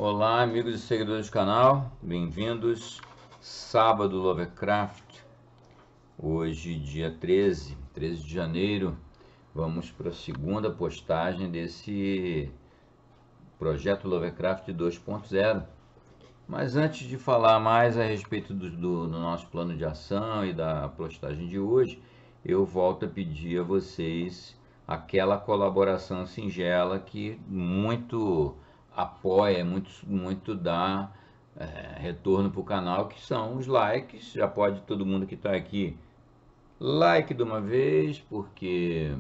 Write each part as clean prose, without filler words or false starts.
Olá, amigos e seguidores do canal, bem-vindos. Sábado Lovecraft, hoje dia 13 de janeiro, vamos para a segunda postagem desse projeto Lovecraft 2.0. Mas antes de falar mais a respeito do nosso plano de ação e da postagem de hoje, eu volto a pedir a vocês aquela colaboração singela que muito apoia, muito dá retorno para o canal, que são os likes. Já pode todo mundo que está aqui like de uma vez, porque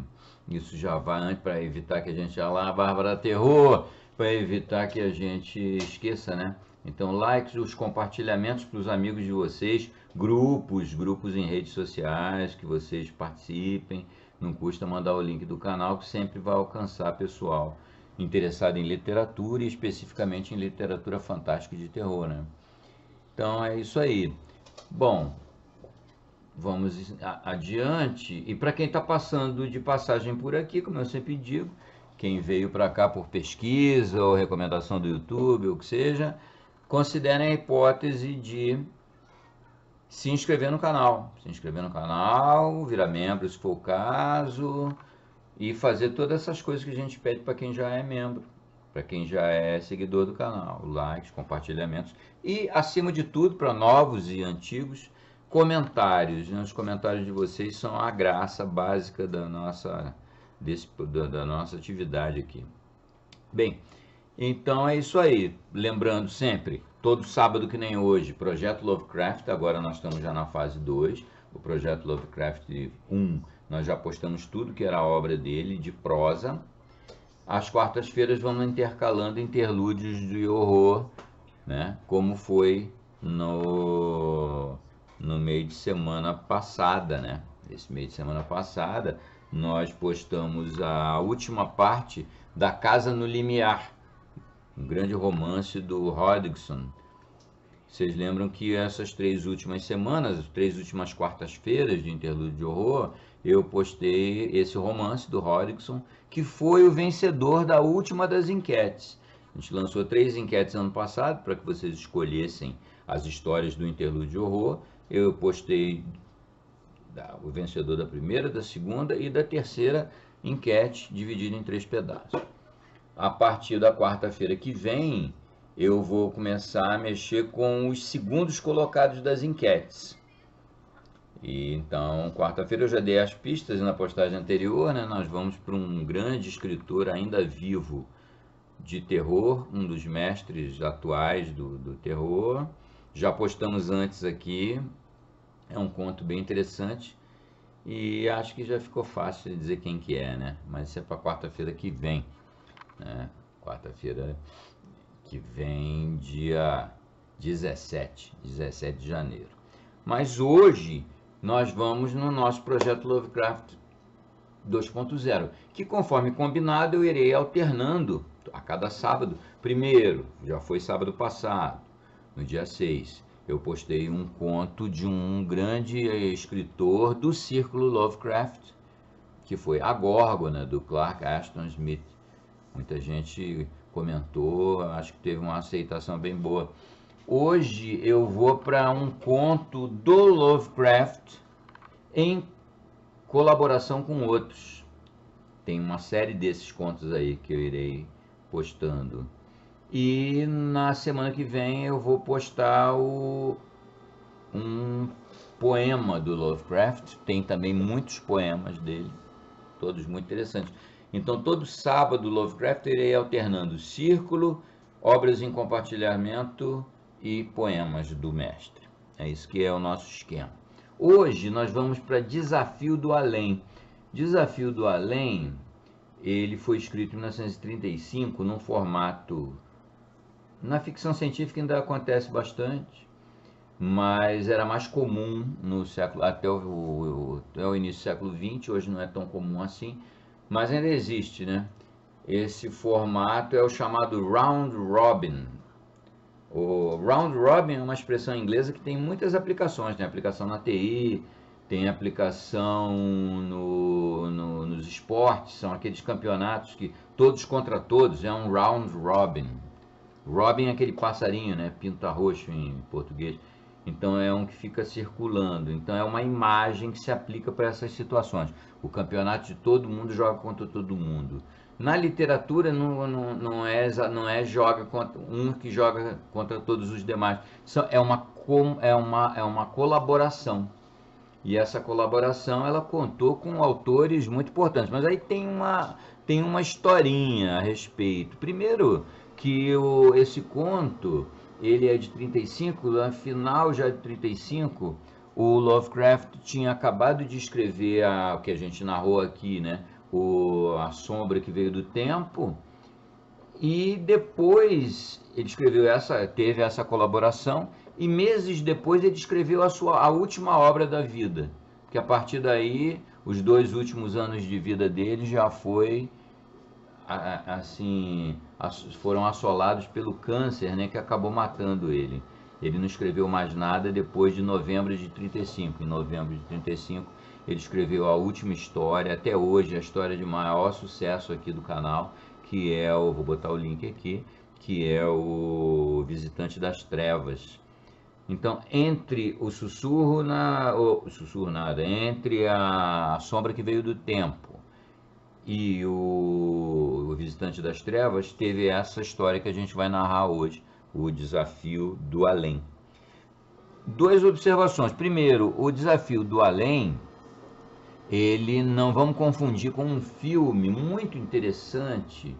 isso já vai para evitar que a gente já lá, Bárbara Terror, para evitar que a gente esqueça, né? Então, likes, os compartilhamentos para os amigos de vocês, grupos em redes sociais, que vocês participem. Não custa mandar o link do canal, que sempre vai alcançar pessoal interessado em literatura e especificamente em literatura fantástica e de terror, né? Então, é isso aí. Bom, vamos adiante. E para quem está passando de passagem por aqui, como eu sempre digo, quem veio para cá por pesquisa ou recomendação do YouTube, ou o que seja, considerem a hipótese de se inscrever no canal. Se inscrever no canal, virar membro se for o caso, e fazer todas essas coisas que a gente pede para quem já é membro, para quem já é seguidor do canal. Likes, compartilhamentos e, acima de tudo, para novos e antigos, comentários. Os comentários de vocês são a graça básica da nossa atividade aqui. Bem, então é isso aí. Lembrando sempre, todo sábado que nem hoje, Projeto Lovecraft. Agora nós estamos já na fase 2. O Projeto Lovecraft 1, nós já postamos tudo que era obra dele, de prosa. Às quartas-feiras vamos intercalando interlúdios de horror, né? Como foi no meio de semana passada, né? Esse meio de semana passada, nós postamos a última parte da Casa no Limiar, um grande romance do Hodgson. Vocês lembram que essas 3 últimas semanas, as 3 últimas quartas-feiras de interlúdio de horror, eu postei esse romance do Hodgson, que foi o vencedor da última das enquetes. A gente lançou 3 enquetes ano passado para que vocês escolhessem as histórias do interlúdio de horror. Eu postei o vencedor da primeira, da segunda e da terceira enquete, dividida em 3 pedaços. A partir da quarta-feira que vem, eu vou começar a mexer com os segundos colocados das enquetes. E então, quarta-feira eu já dei as pistas na postagem anterior, né? Nós vamos para um grande escritor ainda vivo de terror, um dos mestres atuais do terror. Já postamos antes aqui, é um conto bem interessante e acho que já ficou fácil de dizer quem que é, né? Mas isso é para quarta-feira que vem, né? Quarta-feira que vem, dia 17 de janeiro. Mas hoje nós vamos no nosso projeto Lovecraft 2.0, que, conforme combinado, eu irei alternando a cada sábado. Primeiro, já foi sábado passado, no dia 6, eu postei um conto de um grande escritor do círculo Lovecraft, que foi A Górgona, do Clark Ashton Smith. Muita gente comentou, acho que teve uma aceitação bem boa. Hoje eu vou para um conto do Lovecraft em colaboração com outros. Tem uma série desses contos aí que eu irei postando. E na semana que vem eu vou postar um poema do Lovecraft. Tem também muitos poemas dele, todos muito interessantes. Então, todo sábado, Lovecraft, irei alternando círculo, obras em compartilhamento e poemas do mestre. É isso que é o nosso esquema. Hoje, nós vamos para Desafio do Além. Desafio do Além, ele foi escrito em 1935, num formato... Na ficção científica ainda acontece bastante, mas era mais comum no século, até o início do século XX, hoje não é tão comum assim, mas ainda existe, né? Esse formato é o chamado Round Robin. O Round Robin é uma expressão inglesa que tem muitas aplicações. Tem aplicação na TI, tem aplicação nos esportes, são aqueles campeonatos que todos contra todos, é um Round Robin. Robin é aquele passarinho, né? Pinta-roxo em português. Então é um que fica circulando. Então é uma imagem que se aplica para essas situações. O campeonato de todo mundo joga contra todo mundo. Na literatura não é joga contra um que joga contra todos os demais. É uma colaboração. E essa colaboração ela contou com autores muito importantes. Mas aí tem uma historinha a respeito. Primeiro que esse conto ele é de 35, no final já de 35, o Lovecraft tinha acabado de escrever o que a gente narrou aqui, né? A Sombra que Veio do Tempo, e depois ele teve essa colaboração, e meses depois ele escreveu a última obra da vida, que a partir daí os 2 últimos anos de vida dele já assim, foram assolados pelo câncer, né, que acabou matando ele. Ele não escreveu mais nada depois de novembro de 35. Em novembro de 35 ele escreveu a última história, até hoje a história de maior sucesso aqui do canal, que é vou botar o link aqui, que é o Visitante das Trevas. Então, entre o sussurro nada, entre a Sombra que Veio do Tempo e o Visitante das Trevas, teve essa história que a gente vai narrar hoje, o Desafio do Além. Duas observações. Primeiro, o Desafio do Além, ele não vamos confundir com um filme muito interessante,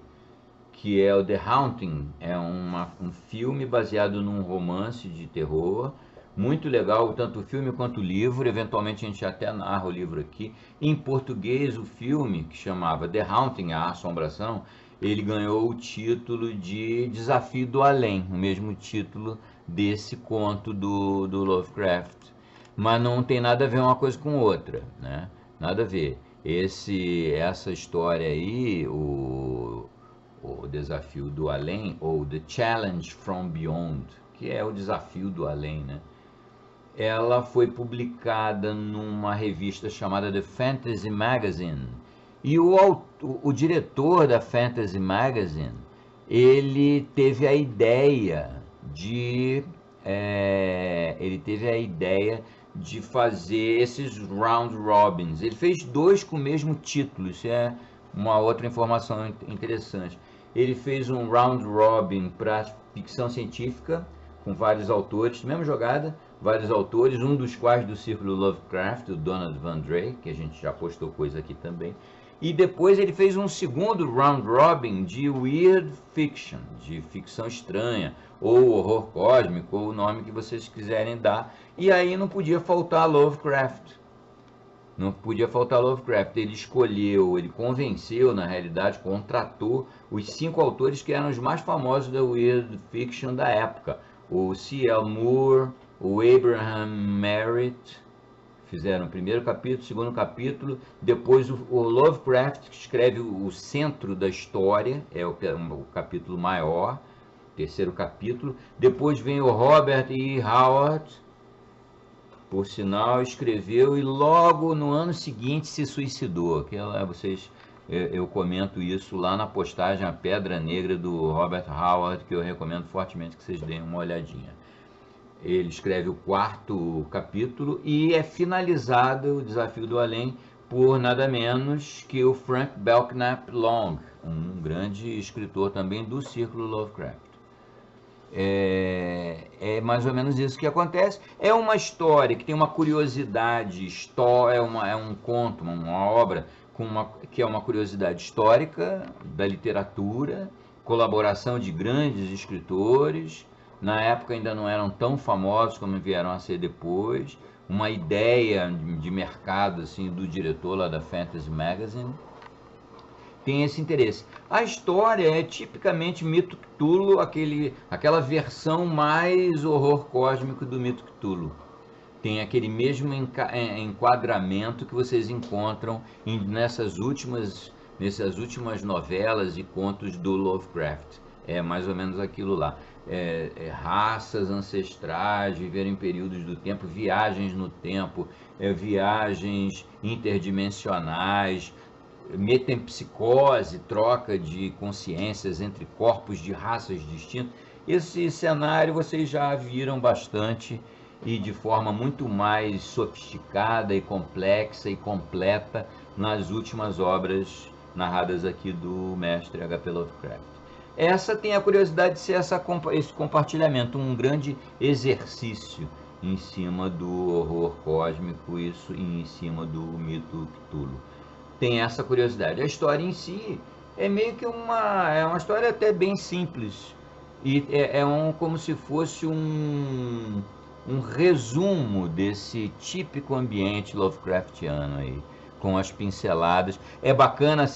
que é o The Haunting. É um filme baseado num romance de terror, muito legal, tanto o filme quanto o livro. Eventualmente a gente até narra o livro aqui. Em português, o filme, que chamava The Haunting, A Assombração, ele ganhou o título de Desafio do Além, o mesmo título desse conto do Lovecraft. Mas não tem nada a ver uma coisa com outra, né? Nada a ver. Essa história aí, o Desafio do Além, ou The Challenge from Beyond, que é o Desafio do Além, né? Ela foi publicada numa revista chamada The Fantasy Magazine. E o diretor da Fantasy Magazine, ele teve a ideia de fazer esses round robins. Ele fez 2 com o mesmo título. Isso é uma outra informação interessante. Ele fez um round robin para ficção científica com vários autores, mesma jogada, vários autores, um dos quais do Círculo Lovecraft, o Donald Van Drake, que a gente já postou coisa aqui também. E depois ele fez um segundo round robin de weird fiction, de ficção estranha, ou horror cósmico, ou o nome que vocês quiserem dar. E aí não podia faltar Lovecraft. Não podia faltar Lovecraft. Ele convenceu, na realidade, contratou os 5 autores que eram os mais famosos da weird fiction da época. O C.L. Moore, o Abraham Merritt, fizeram o primeiro capítulo, o segundo capítulo, depois o Lovecraft, que escreve o centro da história, é o capítulo maior, terceiro capítulo. Depois vem o Robert E. Howard, por sinal, escreveu e logo no ano seguinte se suicidou. Eu comento isso lá na postagem A Pedra Negra do Robert Howard, que eu recomendo fortemente que vocês deem uma olhadinha. Ele escreve o 4º capítulo e é finalizado o Desafio do Além por nada menos que o Frank Belknap Long, um grande escritor também do Círculo Lovecraft. É mais ou menos isso que acontece. É uma história que tem uma curiosidade, é um conto, uma obra que é uma curiosidade histórica da literatura, colaboração de grandes escritores. Na época ainda não eram tão famosos como vieram a ser depois. Uma ideia de mercado assim, do diretor lá da Fantasy Magazine. Tem esse interesse. A história é tipicamente mito Cthulhu, aquela versão mais horror cósmico do mito Cthulhu. Tem aquele mesmo enquadramento que vocês encontram nessas últimas novelas e contos do Lovecraft. É mais ou menos aquilo lá. Raças ancestrais, viver em períodos do tempo, viagens no tempo, viagens interdimensionais, metempsicose, troca de consciências entre corpos de raças distintas. Esse cenário vocês já viram bastante e de forma muito mais sofisticada e complexa e completa nas últimas obras narradas aqui do mestre H.P. Lovecraft. Essa tem a curiosidade de ser esse compartilhamento, um grande exercício em cima do horror cósmico, isso em cima do mito Cthulhu. Tem essa curiosidade. A história em si é meio que uma história até bem simples, e como se fosse um resumo desse típico ambiente Lovecraftiano aí, com as pinceladas. É bacana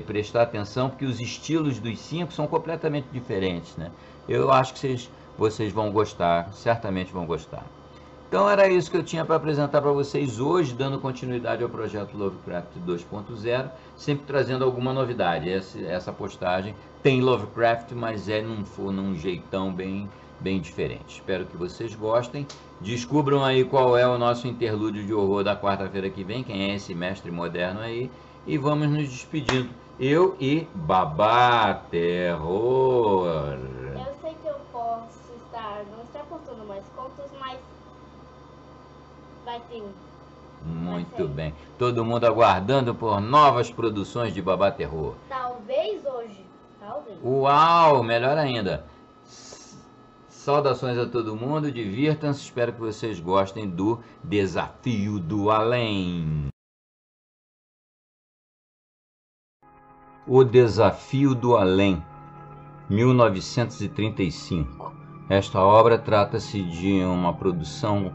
prestar atenção, porque os estilos dos 5 são completamente diferentes, né? Eu acho que vocês vão gostar, certamente vão gostar. Então era isso que eu tinha para apresentar para vocês hoje, dando continuidade ao projeto Lovecraft 2.0, sempre trazendo alguma novidade. Essa postagem tem Lovecraft, mas num jeitão bem diferente. Espero que vocês gostem. Descubram aí qual é o nosso interlúdio de horror da quarta-feira que vem, quem é esse mestre moderno aí, e vamos nos despedindo. Eu e Babá Terror. Eu sei que eu posso não estar contando mais contos, mas vai ter um. Muito bem. Todo mundo aguardando por novas produções de Babá Terror. Talvez hoje. Talvez. Uau, melhor ainda. Saudações a todo mundo, divirtam-se, espero que vocês gostem do Desafio do Além. O Desafio do Além, 1935. Esta obra trata-se de uma produção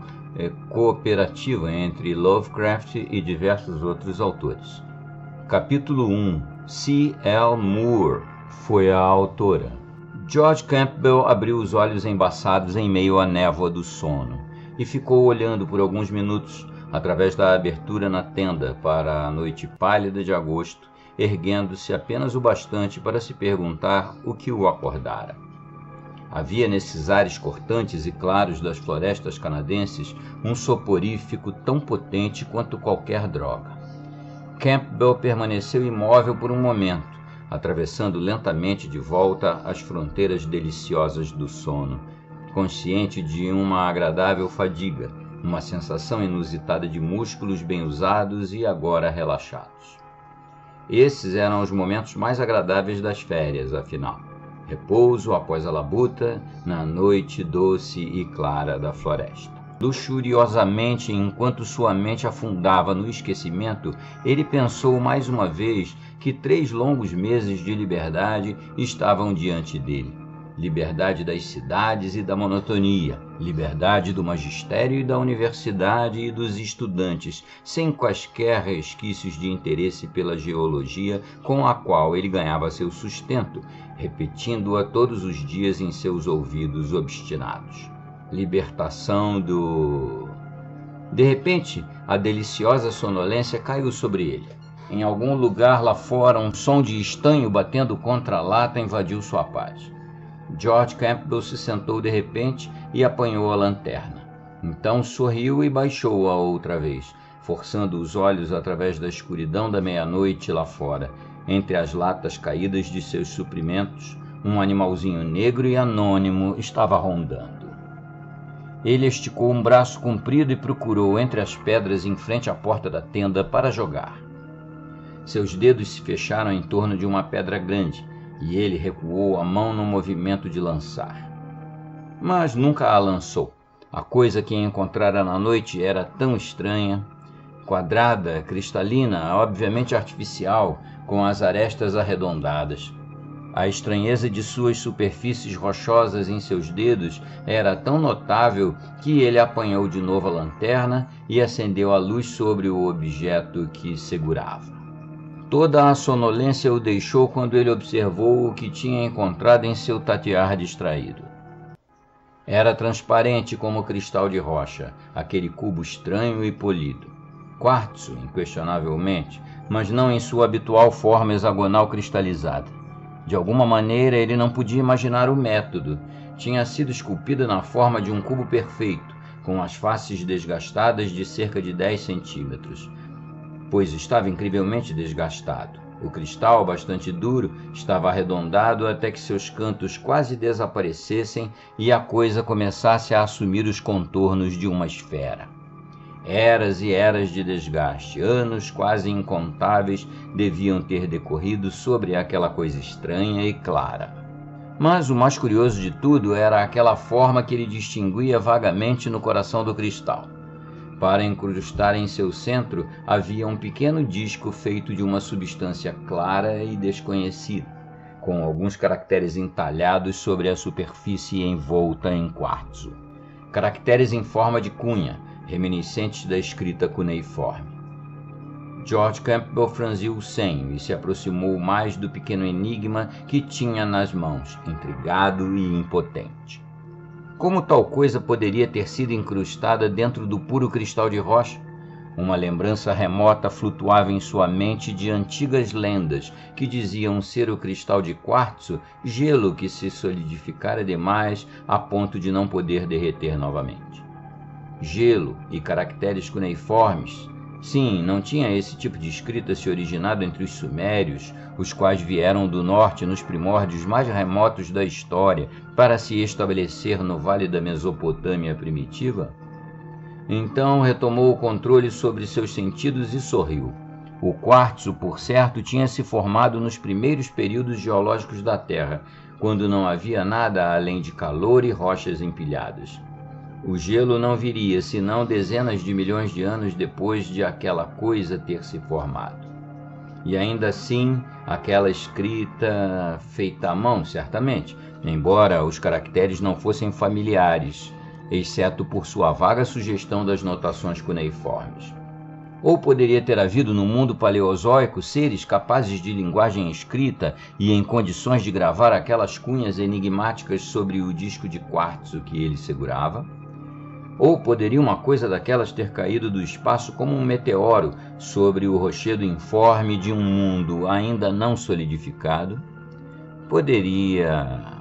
cooperativa entre Lovecraft e diversos outros autores. Capítulo 1. C.L. Moore foi a autora. George Campbell abriu os olhos embaçados em meio à névoa do sono e ficou olhando por alguns minutos através da abertura na tenda para a noite pálida de agosto, erguendo-se apenas o bastante para se perguntar o que o acordara. Havia nesses ares cortantes e claros das florestas canadenses um soporífico tão potente quanto qualquer droga. Campbell permaneceu imóvel por um momento, atravessando lentamente de volta as fronteiras deliciosas do sono, consciente de uma agradável fadiga, uma sensação inusitada de músculos bem usados e agora relaxados. Esses eram os momentos mais agradáveis das férias, afinal. Repouso após a labuta, na noite doce e clara da floresta. Luxuriosamente, enquanto sua mente afundava no esquecimento, ele pensou mais uma vez que 3 longos meses de liberdade estavam diante dele. Liberdade das cidades e da monotonia, liberdade do magistério e da universidade e dos estudantes, sem quaisquer resquícios de interesse pela geologia com a qual ele ganhava seu sustento, repetindo-a todos os dias em seus ouvidos obstinados. Libertação do... De repente, a deliciosa sonolência caiu sobre ele. Em algum lugar lá fora, um som de estanho batendo contra a lata invadiu sua paz. George Campbell se sentou de repente e apanhou a lanterna. Então sorriu e baixou-a outra vez, forçando os olhos através da escuridão da meia-noite lá fora. Entre as latas caídas de seus suprimentos, um animalzinho negro e anônimo estava rondando. Ele esticou um braço comprido e procurou entre as pedras em frente à porta da tenda para jogar. Seus dedos se fecharam em torno de uma pedra grande, e ele recuou a mão no movimento de lançar. Mas nunca a lançou. A coisa que encontrara na noite era tão estranha, quadrada, cristalina, obviamente artificial, com as arestas arredondadas. A estranheza de suas superfícies rochosas em seus dedos era tão notável que ele apanhou de novo a lanterna e acendeu a luz sobre o objeto que segurava. Toda a sonolência o deixou quando ele observou o que tinha encontrado em seu tatear distraído. Era transparente como cristal de rocha, aquele cubo estranho e polido. Quartzo, inquestionavelmente, mas não em sua habitual forma hexagonal cristalizada. De alguma maneira ele não podia imaginar o método. Tinha sido esculpida na forma de um cubo perfeito, com as faces desgastadas de cerca de 10 centímetros. Pois estava incrivelmente desgastado. O cristal, bastante duro, estava arredondado até que seus cantos quase desaparecessem e a coisa começasse a assumir os contornos de uma esfera. Eras e eras de desgaste, anos quase incontáveis deviam ter decorrido sobre aquela coisa estranha e clara. Mas o mais curioso de tudo era aquela forma que ele distinguia vagamente no coração do cristal. Para incrustar em seu centro havia um pequeno disco feito de uma substância clara e desconhecida, com alguns caracteres entalhados sobre a superfície envolta em quartzo. Caracteres em forma de cunha, reminiscentes da escrita cuneiforme. George Campbell franziu o senho e se aproximou mais do pequeno enigma que tinha nas mãos, intrigado e impotente. Como tal coisa poderia ter sido incrustada dentro do puro cristal de rocha? Uma lembrança remota flutuava em sua mente de antigas lendas que diziam ser o cristal de quartzo gelo que se solidificara demais a ponto de não poder derreter novamente. Gelo e caracteres cuneiformes. Sim, não tinha esse tipo de escrita se originado entre os sumérios, os quais vieram do norte nos primórdios mais remotos da história para se estabelecer no vale da Mesopotâmia primitiva? Então retomou o controle sobre seus sentidos e sorriu. O quartzo, por certo, tinha se formado nos primeiros períodos geológicos da Terra, quando não havia nada além de calor e rochas empilhadas. O gelo não viria senão dezenas de milhões de anos depois de aquela coisa ter se formado. E ainda assim, aquela escrita feita à mão, certamente, embora os caracteres não fossem familiares, exceto por sua vaga sugestão das notações cuneiformes. Ou poderia ter havido no mundo paleozoico seres capazes de linguagem escrita e em condições de gravar aquelas cunhas enigmáticas sobre o disco de quartzo que ele segurava? Ou poderia uma coisa daquelas ter caído do espaço como um meteoro sobre o rochedo informe de um mundo ainda não solidificado? Poderia...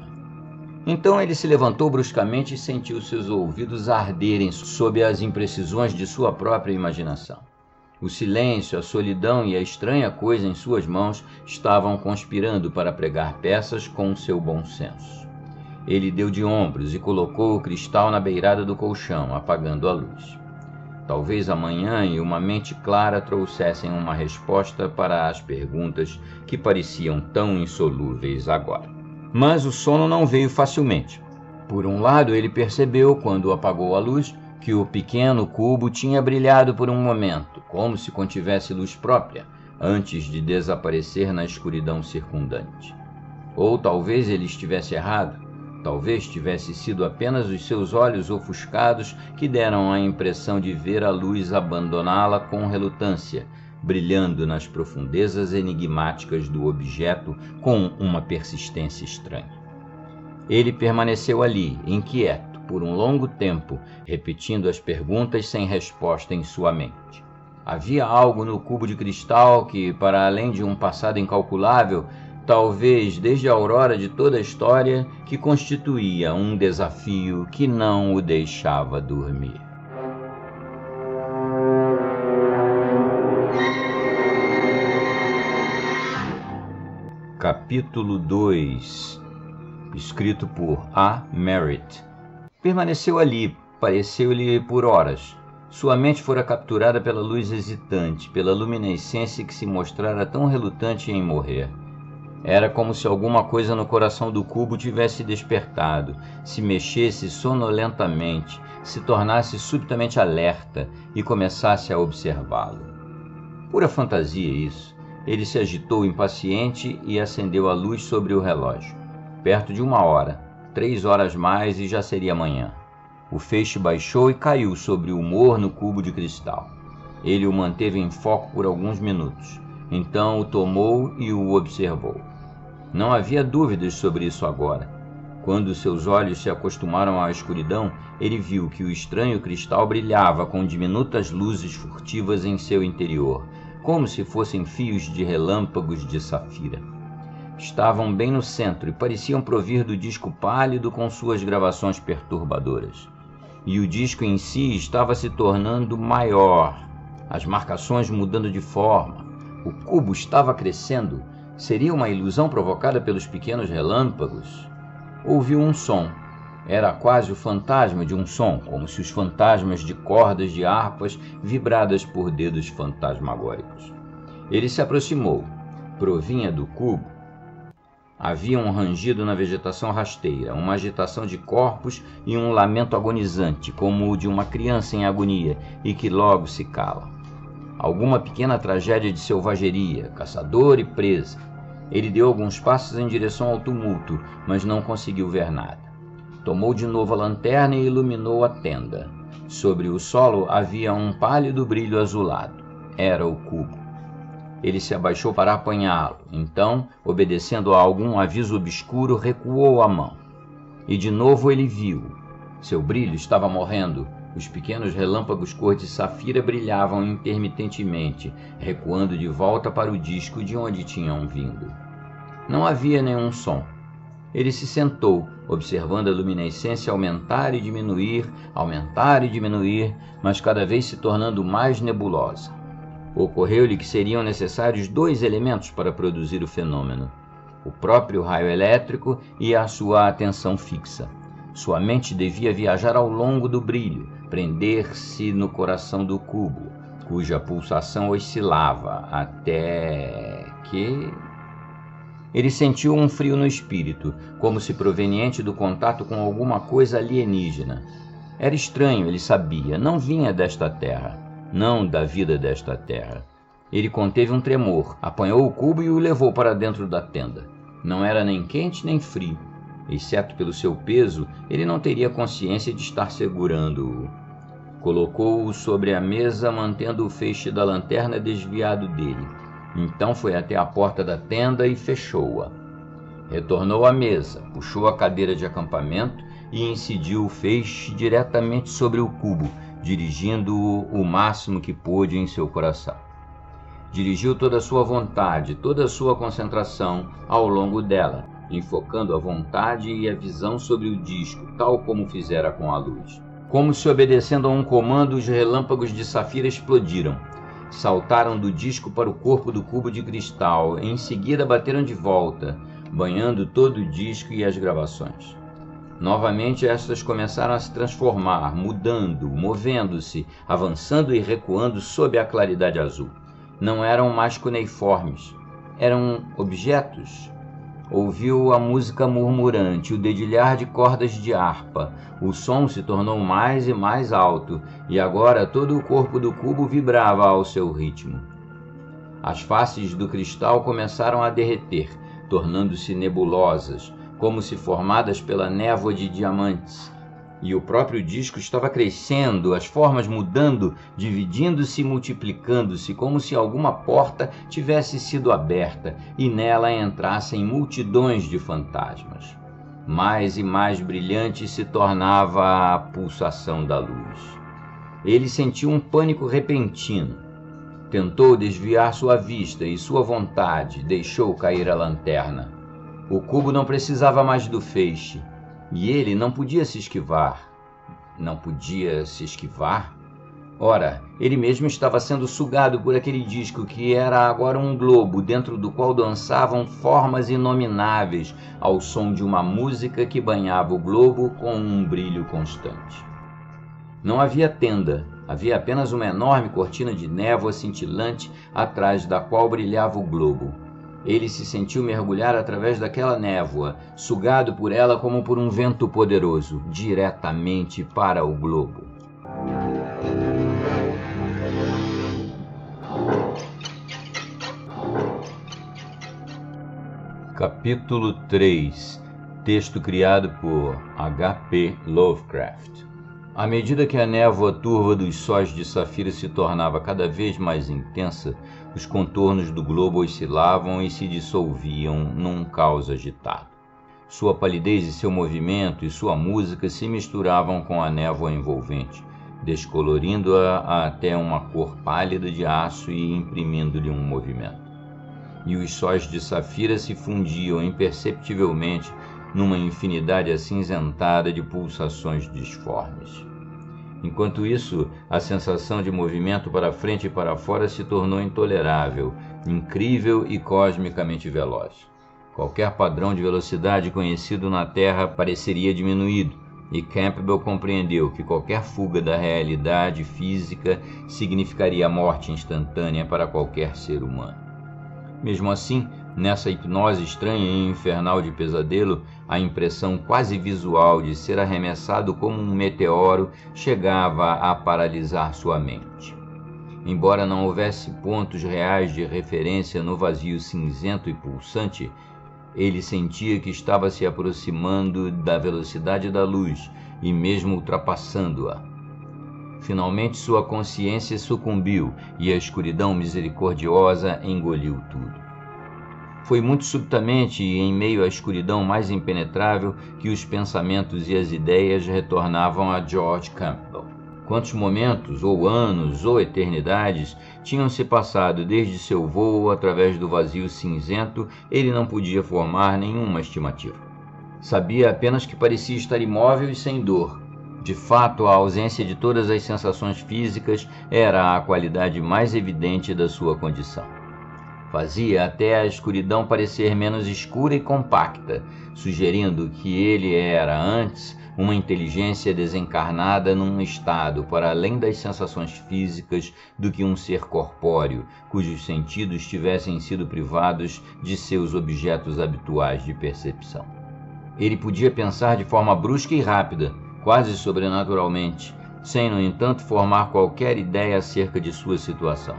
Então ele se levantou bruscamente e sentiu seus ouvidos arderem sob as imprecisões de sua própria imaginação. O silêncio, a solidão e a estranha coisa em suas mãos estavam conspirando para pregar peças com seu bom senso. Ele deu de ombros e colocou o cristal na beirada do colchão, apagando a luz. Talvez amanhã e uma mente clara trouxessem uma resposta para as perguntas que pareciam tão insolúveis agora. Mas o sono não veio facilmente. Por um lado, ele percebeu, quando apagou a luz, que o pequeno cubo tinha brilhado por um momento, como se contivesse luz própria, antes de desaparecer na escuridão circundante. Ou talvez ele estivesse errado. Talvez tivesse sido apenas os seus olhos ofuscados que deram a impressão de ver a luz abandoná-la com relutância, brilhando nas profundezas enigmáticas do objeto com uma persistência estranha. Ele permaneceu ali, inquieto, por um longo tempo, repetindo as perguntas sem resposta em sua mente. Havia algo no cubo de cristal que, para além de um passado incalculável, talvez desde a aurora de toda a história, que constituía um desafio que não o deixava dormir. Capítulo 2. Escrito por A. Merritt. Permaneceu ali, pareceu-lhe por horas. Sua mente fora capturada pela luz hesitante, pela luminescência que se mostrara tão relutante em morrer. Era como se alguma coisa no coração do cubo tivesse despertado, se mexesse sonolentamente, se tornasse subitamente alerta e começasse a observá-lo. Pura fantasia isso. Ele se agitou impaciente e acendeu a luz sobre o relógio. Perto de 1 hora, 3 horas mais e já seria amanhã. O feixe baixou e caiu sobre o morno cubo de cristal. Ele o manteve em foco por alguns minutos. Então o tomou e o observou. Não havia dúvidas sobre isso agora. Quando seus olhos se acostumaram à escuridão, ele viu que o estranho cristal brilhava com diminutas luzes furtivas em seu interior, como se fossem fios de relâmpagos de safira. Estavam bem no centro e pareciam provir do disco pálido com suas gravações perturbadoras. E o disco em si estava se tornando maior, as marcações mudando de forma. O cubo estava crescendo. Seria uma ilusão provocada pelos pequenos relâmpagos? Ouviu um som. Era quase o fantasma de um som, como se os fantasmas de cordas de harpas vibradas por dedos fantasmagóricos. Ele se aproximou. Provinha do cubo. Havia um rangido na vegetação rasteira, uma agitação de corpos e um lamento agonizante, como o de uma criança em agonia, e que logo se cala. Alguma pequena tragédia de selvageria, caçador e presa. Ele deu alguns passos em direção ao tumulto, mas não conseguiu ver nada. Tomou de novo a lanterna e iluminou a tenda. Sobre o solo havia um pálido brilho azulado. Era o cubo. Ele se abaixou para apanhá-lo. Então, obedecendo a algum aviso obscuro, recuou a mão. E de novo ele viu. Seu brilho estava morrendo. Os pequenos relâmpagos cor de safira brilhavam intermitentemente, recuando de volta para o disco de onde tinham vindo. Não havia nenhum som. Ele se sentou, observando a luminescência aumentar e diminuir, mas cada vez se tornando mais nebulosa. Ocorreu-lhe que seriam necessários 2 elementos para produzir o fenômeno: o próprio raio elétrico e a sua atenção fixa. Sua mente devia viajar ao longo do brilho, prender-se no coração do cubo, cuja pulsação oscilava, até que... Ele sentiu um frio no espírito, como se proveniente do contato com alguma coisa alienígena. Era estranho, ele sabia, não vinha desta terra, não da vida desta terra. Ele conteve um tremor, apanhou o cubo e o levou para dentro da tenda. Não era nem quente nem frio. Exceto pelo seu peso, ele não teria consciência de estar segurando-o. Colocou-o sobre a mesa, mantendo o feixe da lanterna desviado dele. Então foi até a porta da tenda e fechou-a. Retornou à mesa, puxou a cadeira de acampamento e incidiu o feixe diretamente sobre o cubo, dirigindo-o o máximo que pôde em seu coração. Dirigiu toda a sua vontade, toda a sua concentração ao longo dela, enfocando a vontade e a visão sobre o disco, tal como fizera com a luz. Como se obedecendo a um comando, os relâmpagos de safira explodiram. Saltaram do disco para o corpo do cubo de cristal, em seguida bateram de volta, banhando todo o disco e as gravações. Novamente estas começaram a se transformar, mudando, movendo-se, avançando e recuando sob a claridade azul. Não eram mais cuneiformes, eram objetos. Ouviu a música murmurante, o dedilhar de cordas de harpa. O som se tornou mais e mais alto, e agora todo o corpo do cubo vibrava ao seu ritmo. As faces do cristal começaram a derreter, tornando-se nebulosas, como se formadas pela névoa de diamantes. E o próprio disco estava crescendo, as formas mudando, dividindo-se e multiplicando-se, como se alguma porta tivesse sido aberta e nela entrassem multidões de fantasmas. Mais e mais brilhante se tornava a pulsação da luz. Ele sentiu um pânico repentino. Tentou desviar sua vista e sua vontade, deixou cair a lanterna. O cubo não precisava mais do feixe. E ele não podia se esquivar. Não podia se esquivar? Ora, ele mesmo estava sendo sugado por aquele disco que era agora um globo dentro do qual dançavam formas inomináveis ao som de uma música que banhava o globo com um brilho constante. Não havia tenda, havia apenas uma enorme cortina de névoa cintilante atrás da qual brilhava o globo. Ele se sentiu mergulhar através daquela névoa, sugado por ela como por um vento poderoso, diretamente para o globo. Capítulo 3. Texto criado por H.P. Lovecraft. À medida que a névoa turva dos sóis de safira se tornava cada vez mais intensa, os contornos do globo oscilavam e se dissolviam num caos agitado. Sua palidez e seu movimento e sua música se misturavam com a névoa envolvente, descolorindo-a até uma cor pálida de aço e imprimindo-lhe um movimento. E os sóis de safira se fundiam imperceptivelmente numa infinidade acinzentada de pulsações disformes. Enquanto isso, a sensação de movimento para frente e para fora se tornou intolerável, incrível e cosmicamente veloz. Qualquer padrão de velocidade conhecido na Terra pareceria diminuído, e Campbell compreendeu que qualquer fuga da realidade física significaria morte instantânea para qualquer ser humano. Mesmo assim, nessa hipnose estranha e infernal de pesadelo, a impressão quase visual de ser arremessado como um meteoro chegava a paralisar sua mente. Embora não houvesse pontos reais de referência no vazio cinzento e pulsante, ele sentia que estava se aproximando da velocidade da luz e mesmo ultrapassando-a. Finalmente sua consciência sucumbiu e a escuridão misericordiosa engoliu tudo. Foi muito subitamente e em meio à escuridão mais impenetrável que os pensamentos e as ideias retornavam a George Campbell. Quantos momentos, ou anos, ou eternidades tinham se passado desde seu voo através do vazio cinzento, ele não podia formar nenhuma estimativa. Sabia apenas que parecia estar imóvel e sem dor. De fato, a ausência de todas as sensações físicas era a qualidade mais evidente da sua condição. Fazia até a escuridão parecer menos escura e compacta, sugerindo que ele era, antes, uma inteligência desencarnada num estado para além das sensações físicas do que um ser corpóreo, cujos sentidos tivessem sido privados de seus objetos habituais de percepção. Ele podia pensar de forma brusca e rápida, quase sobrenaturalmente, sem, no entanto, formar qualquer ideia acerca de sua situação.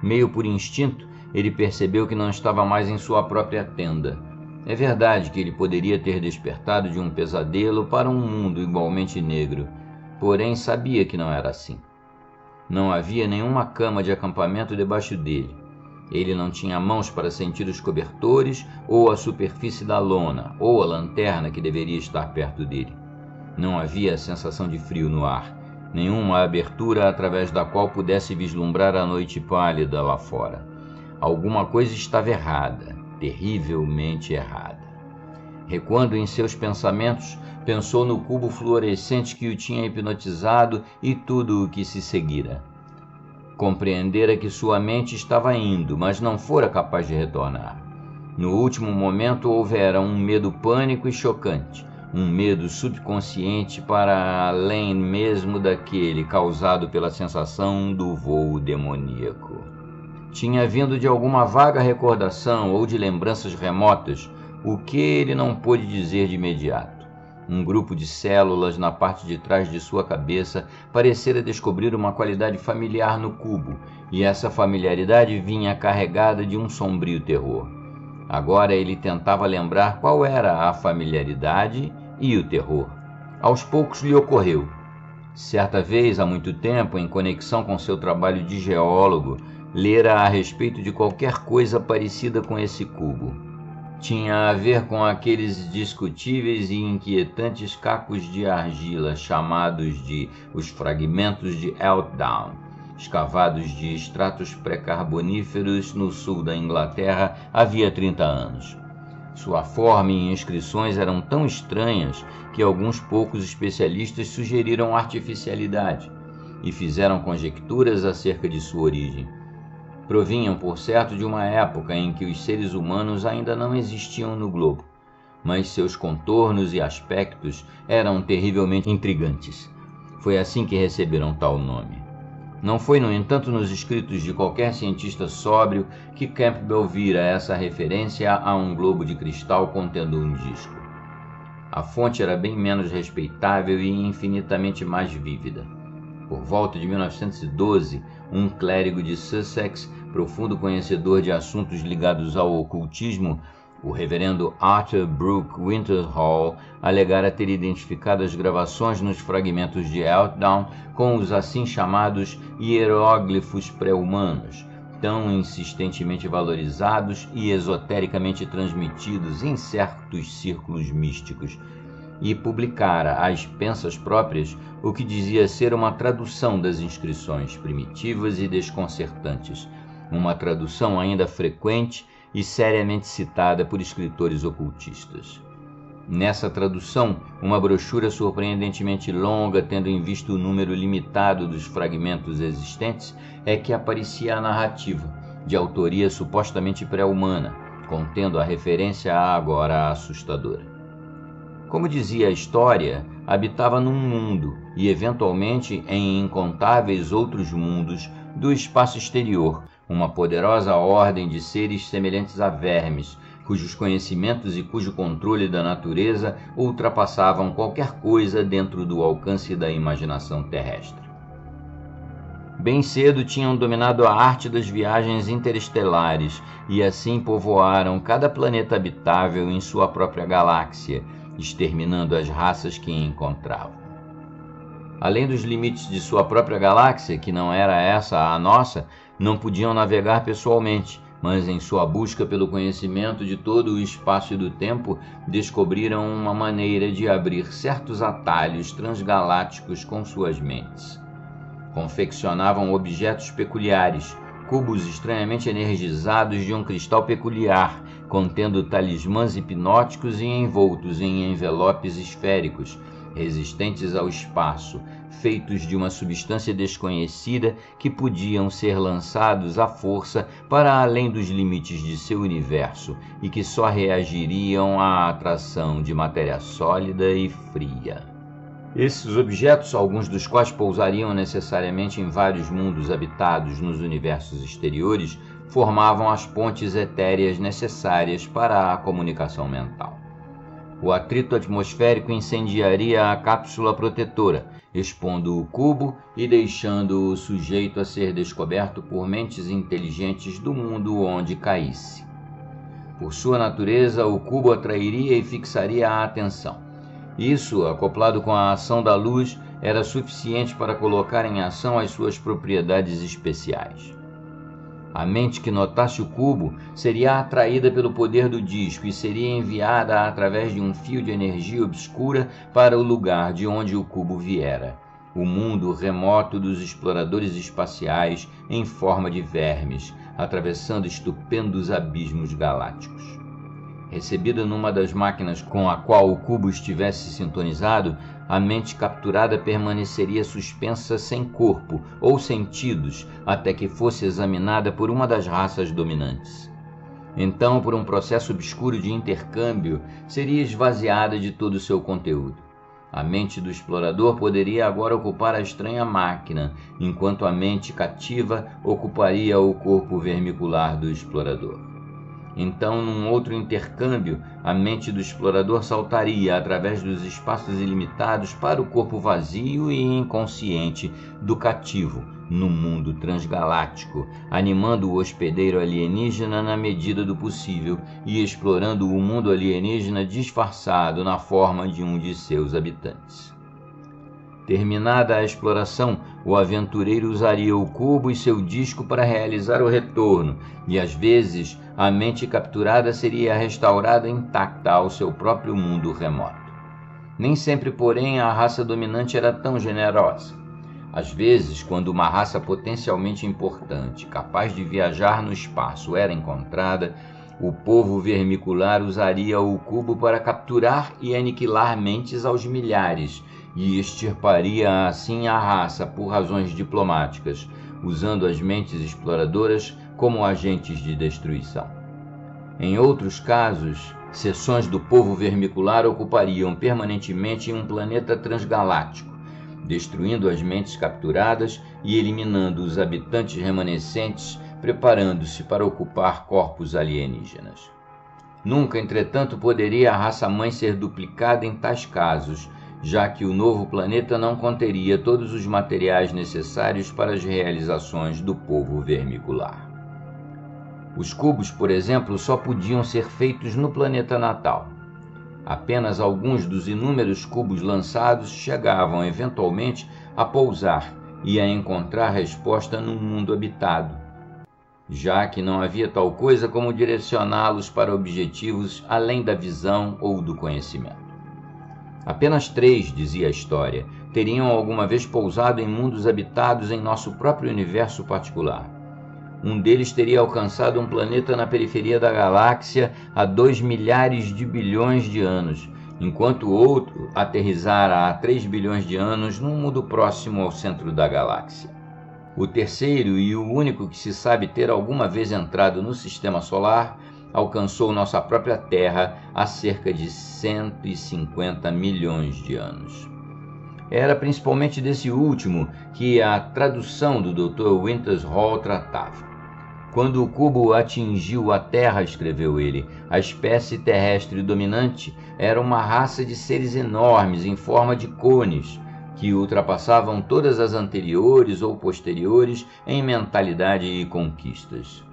Meio por instinto, ele percebeu que não estava mais em sua própria tenda. É verdade que ele poderia ter despertado de um pesadelo para um mundo igualmente negro, porém sabia que não era assim. Não havia nenhuma cama de acampamento debaixo dele. Ele não tinha mãos para sentir os cobertores, ou a superfície da lona, ou a lanterna que deveria estar perto dele. Não havia sensação de frio no ar, nenhuma abertura através da qual pudesse vislumbrar a noite pálida lá fora. Alguma coisa estava errada, terrivelmente errada. Recuando em seus pensamentos, pensou no cubo fluorescente que o tinha hipnotizado e tudo o que se seguira. Compreendera que sua mente estava indo, mas não fora capaz de retornar. No último momento houvera um medo pânico e chocante, um medo subconsciente para além mesmo daquele causado pela sensação do voo demoníaco. Tinha vindo de alguma vaga recordação ou de lembranças remotas, o que ele não pôde dizer de imediato. Um grupo de células na parte de trás de sua cabeça parecera descobrir uma qualidade familiar no cubo, e essa familiaridade vinha carregada de um sombrio terror. Agora ele tentava lembrar qual era a familiaridade e o terror. Aos poucos lhe ocorreu. Certa vez, há muito tempo, em conexão com seu trabalho de geólogo, lera a respeito de qualquer coisa parecida com esse cubo. Tinha a ver com aqueles discutíveis e inquietantes cacos de argila chamados de os fragmentos de Eltdown, escavados de estratos pré-carboníferos no sul da Inglaterra havia 30 anos. Sua forma e inscrições eram tão estranhas que alguns poucos especialistas sugeriram artificialidade e fizeram conjecturas acerca de sua origem. Provinham, por certo, de uma época em que os seres humanos ainda não existiam no globo, mas seus contornos e aspectos eram terrivelmente intrigantes. Foi assim que receberam tal nome. Não foi, no entanto, nos escritos de qualquer cientista sóbrio que Campbell vira essa referência a um globo de cristal contendo um disco. A fonte era bem menos respeitável e infinitamente mais vívida. Por volta de 1912, um clérigo de Sussex, profundo conhecedor de assuntos ligados ao ocultismo, o reverendo Arthur Brooke Winterhall, alegara ter identificado as gravações nos fragmentos de Eltdown com os assim chamados hieróglifos pré-humanos, tão insistentemente valorizados e esotericamente transmitidos em certos círculos místicos, e publicara às expensas próprias o que dizia ser uma tradução das inscrições primitivas e desconcertantes, uma tradução ainda frequente e seriamente citada por escritores ocultistas. Nessa tradução, uma brochura surpreendentemente longa, tendo em vista o número limitado dos fragmentos existentes, é que aparecia a narrativa, de autoria supostamente pré-humana, contendo a referência agora assustadora. Como dizia a história, habitava num mundo e, eventualmente, em incontáveis outros mundos do espaço exterior, uma poderosa ordem de seres semelhantes a vermes, cujos conhecimentos e cujo controle da natureza ultrapassavam qualquer coisa dentro do alcance da imaginação terrestre. Bem cedo tinham dominado a arte das viagens interestelares e assim povoaram cada planeta habitável em sua própria galáxia, exterminando as raças que encontravam. Além dos limites de sua própria galáxia, que não era essa a nossa, não podiam navegar pessoalmente, mas em sua busca pelo conhecimento de todo o espaço e do tempo, descobriram uma maneira de abrir certos atalhos transgalácticos com suas mentes. Confeccionavam objetos peculiares, cubos estranhamente energizados de um cristal peculiar, contendo talismãs hipnóticos e envoltos em envelopes esféricos, resistentes ao espaço, feitos de uma substância desconhecida que podiam ser lançados à força para além dos limites de seu universo e que só reagiriam à atração de matéria sólida e fria. Esses objetos, alguns dos quais pousariam necessariamente em vários mundos habitados nos universos exteriores, formavam as pontes etéreas necessárias para a comunicação mental. O atrito atmosférico incendiaria a cápsula protetora, expondo o cubo e deixando-o sujeito a ser descoberto por mentes inteligentes do mundo onde caísse. Por sua natureza, o cubo atrairia e fixaria a atenção. Isso, acoplado com a ação da luz, era suficiente para colocar em ação as suas propriedades especiais. A mente que notasse o cubo seria atraída pelo poder do disco e seria enviada através de um fio de energia obscura para o lugar de onde o cubo viera, o mundo remoto dos exploradores espaciais em forma de vermes, atravessando estupendos abismos galácticos. Recebida numa das máquinas com a qual o cubo estivesse sintonizado, a mente capturada permaneceria suspensa sem corpo ou sentidos até que fosse examinada por uma das raças dominantes. Então, por um processo obscuro de intercâmbio, seria esvaziada de todo o seu conteúdo. A mente do explorador poderia agora ocupar a estranha máquina, enquanto a mente cativa ocuparia o corpo vermicular do explorador. Então, num outro intercâmbio, a mente do explorador saltaria através dos espaços ilimitados para o corpo vazio e inconsciente do cativo, no mundo transgaláctico, animando o hospedeiro alienígena na medida do possível e explorando o mundo alienígena disfarçado na forma de um de seus habitantes. Terminada a exploração, o aventureiro usaria o cubo e seu disco para realizar o retorno, e às vezes a mente capturada seria restaurada intacta ao seu próprio mundo remoto. Nem sempre, porém, a raça dominante era tão generosa. Às vezes, quando uma raça potencialmente importante, capaz de viajar no espaço, era encontrada, o povo vermicular usaria o cubo para capturar e aniquilar mentes aos milhares, e extirparia assim a raça por razões diplomáticas, usando as mentes exploradoras como agentes de destruição. Em outros casos, seções do povo vermicular ocupariam permanentemente um planeta transgaláctico, destruindo as mentes capturadas e eliminando os habitantes remanescentes, preparando-se para ocupar corpos alienígenas. Nunca, entretanto, poderia a raça-mãe ser duplicada em tais casos, já que o novo planeta não conteria todos os materiais necessários para as realizações do povo vermicular. Os cubos, por exemplo, só podiam ser feitos no planeta natal. Apenas alguns dos inúmeros cubos lançados chegavam, eventualmente, a pousar e a encontrar resposta num mundo habitado, já que não havia tal coisa como direcioná-los para objetivos além da visão ou do conhecimento. Apenas 3, dizia a história, teriam alguma vez pousado em mundos habitados em nosso próprio universo particular. Um deles teria alcançado um planeta na periferia da galáxia há 2 milhares de bilhões de anos, enquanto o outro aterrissara há 3 bilhões de anos num mundo próximo ao centro da galáxia. O terceiro e o único que se sabe ter alguma vez entrado no sistema solar alcançou nossa própria Terra há cerca de 150 milhões de anos. Era principalmente desse último que a tradução do Dr. Winters Hall tratava. Quando o cubo atingiu a Terra, escreveu ele, a espécie terrestre dominante era uma raça de seres enormes em forma de cones, que ultrapassavam todas as anteriores ou posteriores em mentalidade e conquistas.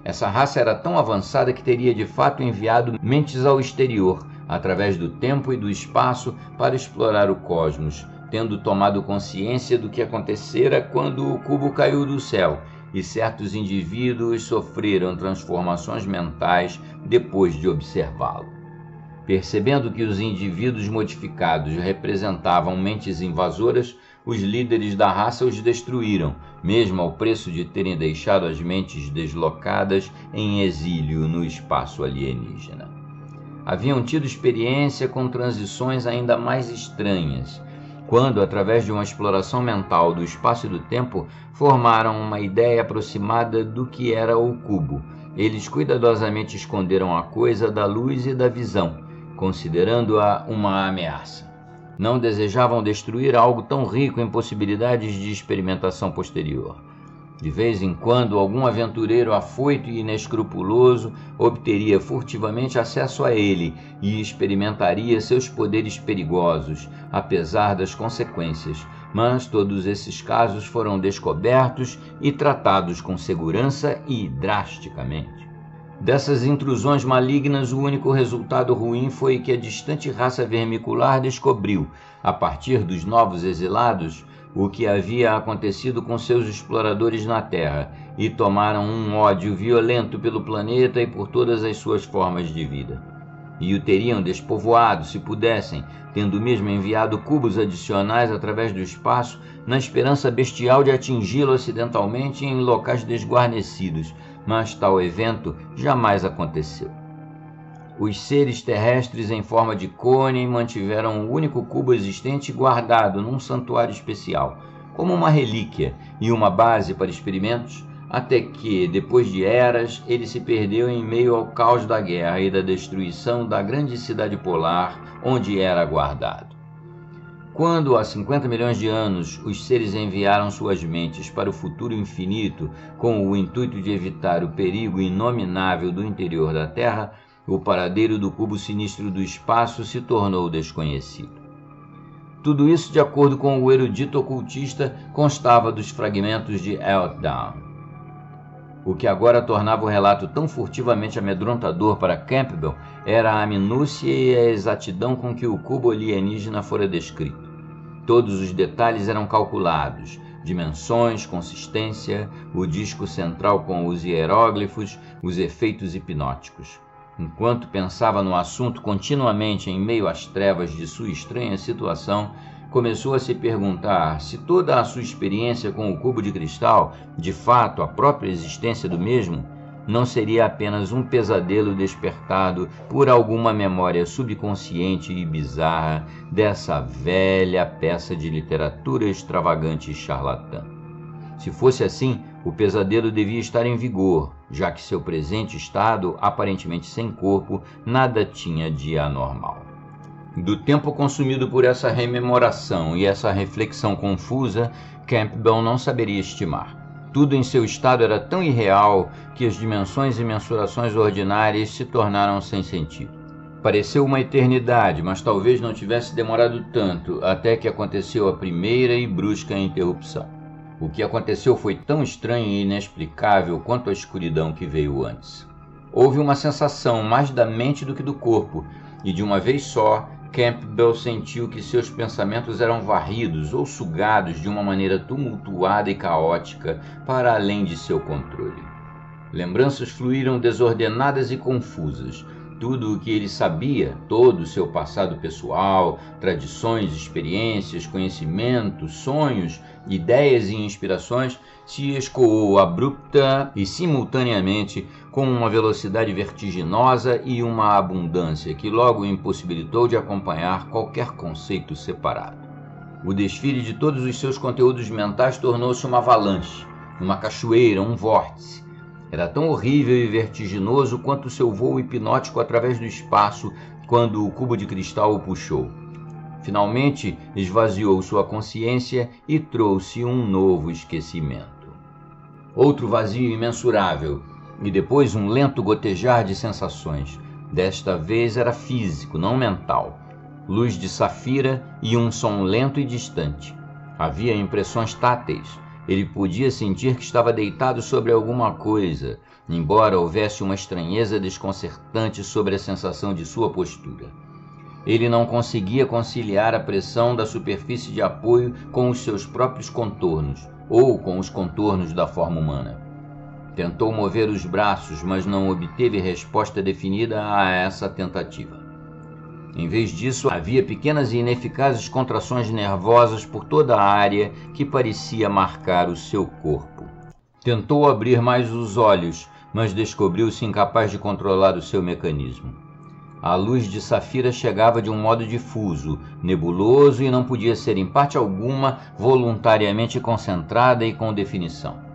Essa raça era tão avançada que teria de fato enviado mentes ao exterior, através do tempo e do espaço, para explorar o cosmos, tendo tomado consciência do que acontecera quando o cubo caiu do céu, e certos indivíduos sofreram transformações mentais depois de observá-lo. Percebendo que os indivíduos modificados representavam mentes invasoras, os líderes da raça os destruíram, mesmo ao preço de terem deixado as mentes deslocadas em exílio no espaço alienígena. Haviam tido experiência com transições ainda mais estranhas, quando, através de uma exploração mental do espaço e do tempo, formaram uma ideia aproximada do que era o cubo. Eles cuidadosamente esconderam a coisa da luz e da visão, considerando-a uma ameaça. Não desejavam destruir algo tão rico em possibilidades de experimentação posterior. De vez em quando, algum aventureiro afoito e inescrupuloso obteria furtivamente acesso a ele e experimentaria seus poderes perigosos, apesar das consequências, mas todos esses casos foram descobertos e tratados com segurança e drasticamente. Dessas intrusões malignas, o único resultado ruim foi que a distante raça vermicular descobriu, a partir dos novos exilados, o que havia acontecido com seus exploradores na Terra, e tomaram um ódio violento pelo planeta e por todas as suas formas de vida. E o teriam despovoado, se pudessem, tendo mesmo enviado cubos adicionais através do espaço, na esperança bestial de atingi-lo acidentalmente em locais desguarnecidos, mas tal evento jamais aconteceu. Os seres terrestres em forma de cone mantiveram o único cubo existente guardado num santuário especial, como uma relíquia e uma base para experimentos, até que, depois de eras, ele se perdeu em meio ao caos da guerra e da destruição da grande cidade polar onde era guardado. Quando, há 50 milhões de anos, os seres enviaram suas mentes para o futuro infinito com o intuito de evitar o perigo inominável do interior da Terra, o paradeiro do cubo sinistro do espaço se tornou desconhecido. Tudo isso, de acordo com o erudito ocultista, constava dos fragmentos de Eltdown. O que agora tornava o relato tão furtivamente amedrontador para Campbell era a minúcia e a exatidão com que o cubo alienígena fora descrito. Todos os detalhes eram calculados, dimensões, consistência, o disco central com os hieróglifos, os efeitos hipnóticos. Enquanto pensava no assunto continuamente em meio às trevas de sua estranha situação, começou a se perguntar se toda a sua experiência com o cubo de cristal, de fato a própria existência do mesmo, não seria apenas um pesadelo despertado por alguma memória subconsciente e bizarra dessa velha peça de literatura extravagante e charlatã. Se fosse assim, o pesadelo devia estar em vigor, já que seu presente estado, aparentemente sem corpo, nada tinha de anormal. Do tempo consumido por essa rememoração e essa reflexão confusa, Campbell não saberia estimar. Tudo em seu estado era tão irreal que as dimensões e mensurações ordinárias se tornaram sem sentido. Pareceu uma eternidade, mas talvez não tivesse demorado tanto até que aconteceu a primeira e brusca interrupção. O que aconteceu foi tão estranho e inexplicável quanto a escuridão que veio antes. Houve uma sensação mais da mente do que do corpo, e de uma vez só, Campbell sentiu que seus pensamentos eram varridos ou sugados de uma maneira tumultuada e caótica para além de seu controle. Lembranças fluíram desordenadas e confusas. Tudo o que ele sabia, todo o seu passado pessoal, tradições, experiências, conhecimentos, sonhos, ideias e inspirações, se escoou abrupta e simultaneamente com uma velocidade vertiginosa e uma abundância que logo o impossibilitou de acompanhar qualquer conceito separado. O desfile de todos os seus conteúdos mentais tornou-se uma avalanche, uma cachoeira, um vórtice. Era tão horrível e vertiginoso quanto seu voo hipnótico através do espaço quando o cubo de cristal o puxou. Finalmente esvaziou sua consciência e trouxe um novo esquecimento. Outro vazio imensurável, e depois um lento gotejar de sensações. Desta vez era físico, não mental. Luz de safira e um som lento e distante. Havia impressões táteis. Ele podia sentir que estava deitado sobre alguma coisa, embora houvesse uma estranheza desconcertante sobre a sensação de sua postura. Ele não conseguia conciliar a pressão da superfície de apoio com os seus próprios contornos, ou com os contornos da forma humana. Tentou mover os braços, mas não obteve resposta definida a essa tentativa. Em vez disso, havia pequenas e ineficazes contrações nervosas por toda a área que parecia marcar o seu corpo. Tentou abrir mais os olhos, mas descobriu-se incapaz de controlar o seu mecanismo. A luz de safira chegava de um modo difuso, nebuloso e não podia ser, em parte alguma, voluntariamente concentrada e com definição.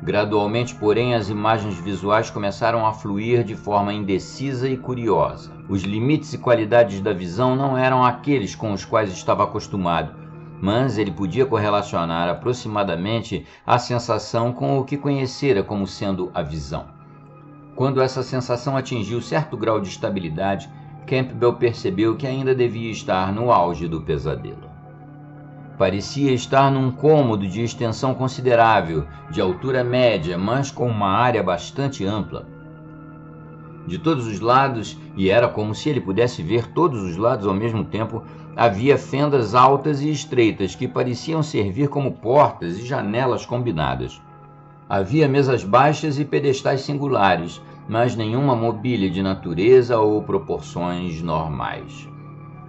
Gradualmente, porém, as imagens visuais começaram a fluir de forma indecisa e curiosa. Os limites e qualidades da visão não eram aqueles com os quais estava acostumado, mas ele podia correlacionar aproximadamente a sensação com o que conhecera como sendo a visão. Quando essa sensação atingiu certo grau de estabilidade, Campbell percebeu que ainda devia estar no auge do pesadelo. Parecia estar num cômodo de extensão considerável, de altura média, mas com uma área bastante ampla. De todos os lados, e era como se ele pudesse ver todos os lados ao mesmo tempo, havia fendas altas e estreitas que pareciam servir como portas e janelas combinadas. Havia mesas baixas e pedestais singulares, mas nenhuma mobília de natureza ou proporções normais.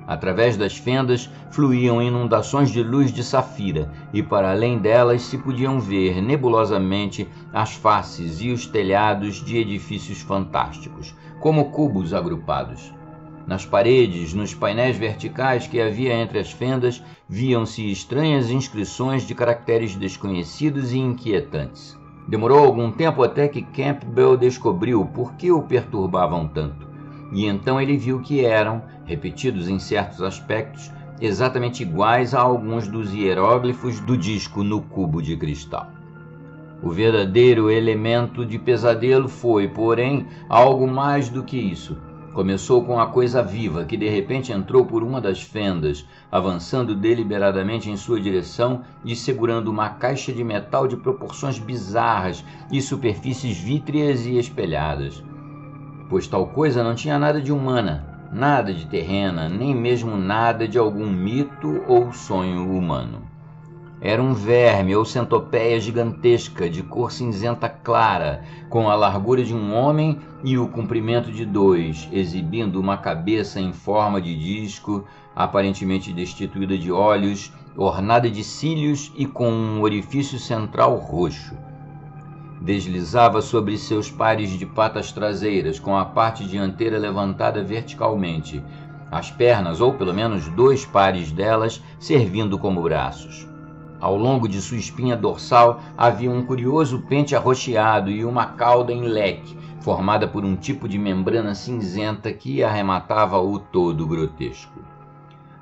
Através das fendas fluíam inundações de luz de safira, e para além delas se podiam ver nebulosamente as faces e os telhados de edifícios fantásticos, como cubos agrupados. Nas paredes, nos painéis verticais que havia entre as fendas, viam-se estranhas inscrições de caracteres desconhecidos e inquietantes. Demorou algum tempo até que Campbell descobriu por que o perturbavam tanto. E então ele viu que eram, repetidos em certos aspectos, exatamente iguais a alguns dos hieróglifos do disco no cubo de cristal. O verdadeiro elemento de pesadelo foi, porém, algo mais do que isso. Começou com a coisa viva que de repente entrou por uma das fendas, avançando deliberadamente em sua direção e segurando uma caixa de metal de proporções bizarras e superfícies vítreas e espelhadas. Pois tal coisa não tinha nada de humana, nada de terrena, nem mesmo nada de algum mito ou sonho humano. Era um verme ou centopeia gigantesca de cor cinzenta clara, com a largura de um homem e o comprimento de dois, exibindo uma cabeça em forma de disco, aparentemente destituída de olhos, ornada de cílios e com um orifício central roxo. Deslizava sobre seus pares de patas traseiras, com a parte dianteira levantada verticalmente, as pernas, ou pelo menos 2 pares delas, servindo como braços. Ao longo de sua espinha dorsal havia um curioso pente arroxeado e uma cauda em leque, formada por um tipo de membrana cinzenta que arrematava o todo grotesco.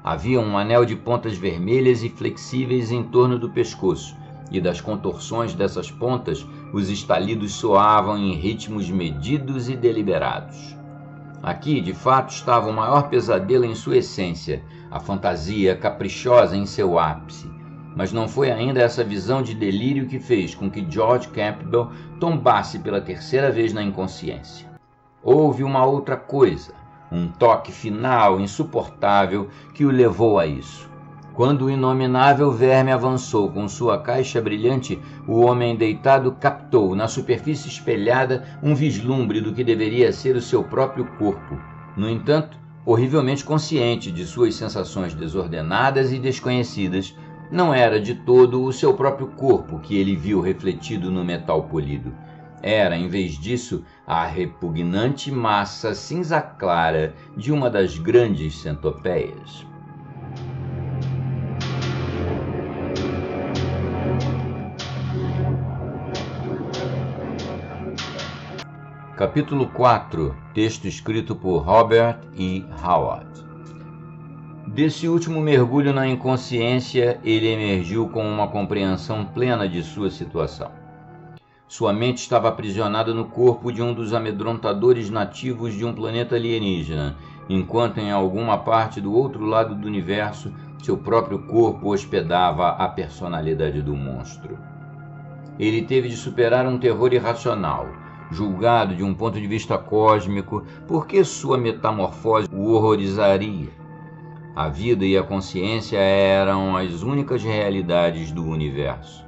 Havia um anel de pontas vermelhas e flexíveis em torno do pescoço, e das contorções dessas pontas, os estalidos soavam em ritmos medidos e deliberados. Aqui, de fato, estava o maior pesadelo em sua essência, a fantasia caprichosa em seu ápice. Mas não foi ainda essa visão de delírio que fez com que George Campbell tombasse pela 3ª vez na inconsciência. Houve uma outra coisa, um toque final, insuportável, que o levou a isso. Quando o inominável verme avançou com sua caixa brilhante, o homem deitado captou, na superfície espelhada, um vislumbre do que deveria ser o seu próprio corpo. No entanto, horrivelmente consciente de suas sensações desordenadas e desconhecidas, não era de todo o seu próprio corpo que ele viu refletido no metal polido. Era, em vez disso, a repugnante massa cinza clara de uma das grandes centopeias. Capítulo 4, texto escrito por Robert E. Howard. Desse último mergulho na inconsciência, ele emergiu com uma compreensão plena de sua situação. Sua mente estava aprisionada no corpo de um dos amedrontadores nativos de um planeta alienígena, enquanto em alguma parte do outro lado do universo, seu próprio corpo hospedava a personalidade do monstro. Ele teve de superar um terror irracional, julgado de um ponto de vista cósmico, porque sua metamorfose o horrorizaria. A vida e a consciência eram as únicas realidades do universo.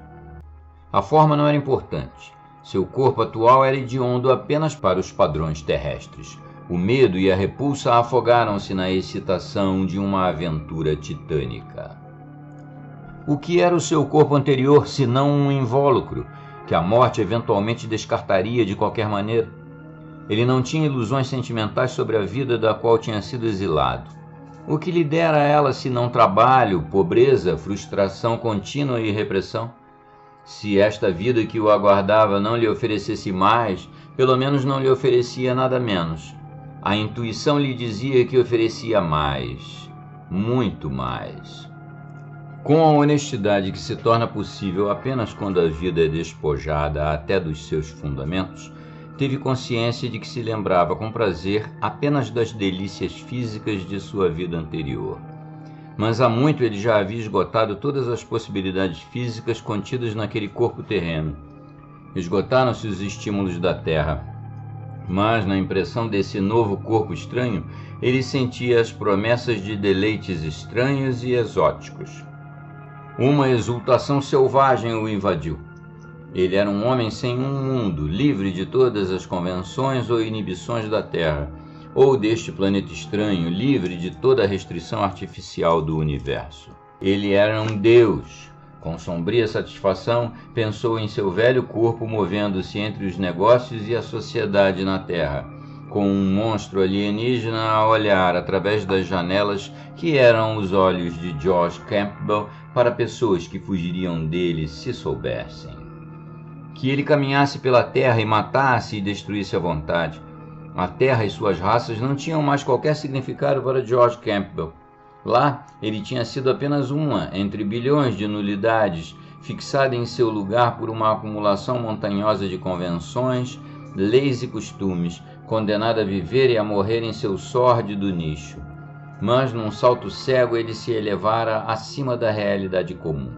A forma não era importante. Seu corpo atual era hediondo apenas para os padrões terrestres. O medo e a repulsa afogaram-se na excitação de uma aventura titânica. O que era o seu corpo anterior, senão um invólucro, que a morte eventualmente descartaria de qualquer maneira? Ele não tinha ilusões sentimentais sobre a vida da qual tinha sido exilado. O que lhe dera a ela senão trabalho, pobreza, frustração contínua e repressão? Se esta vida que o aguardava não lhe oferecesse mais, pelo menos não lhe oferecia nada menos. A intuição lhe dizia que oferecia mais, muito mais. Com a honestidade que se torna possível apenas quando a vida é despojada até dos seus fundamentos, teve consciência de que se lembrava com prazer apenas das delícias físicas de sua vida anterior. Mas há muito ele já havia esgotado todas as possibilidades físicas contidas naquele corpo terreno. Esgotaram-se os estímulos da terra. Mas, na impressão desse novo corpo estranho, ele sentia as promessas de deleites estranhos e exóticos. Uma exultação selvagem o invadiu. Ele era um homem sem um mundo, livre de todas as convenções ou inibições da Terra, ou deste planeta estranho, livre de toda a restrição artificial do universo. Ele era um deus. Com sombria satisfação, pensou em seu velho corpo movendo-se entre os negócios e a sociedade na Terra, com um monstro alienígena a olhar através das janelas que eram os olhos de George Campbell para pessoas que fugiriam dele se soubessem. Que ele caminhasse pela Terra e matasse e destruísse à vontade. A Terra e suas raças não tinham mais qualquer significado para George Campbell. Lá, ele tinha sido apenas uma entre bilhões de nulidades, fixada em seu lugar por uma acumulação montanhosa de convenções, leis e costumes, condenada a viver e a morrer em seu sórdido nicho. Mas, num salto cego, ele se elevara acima da realidade comum.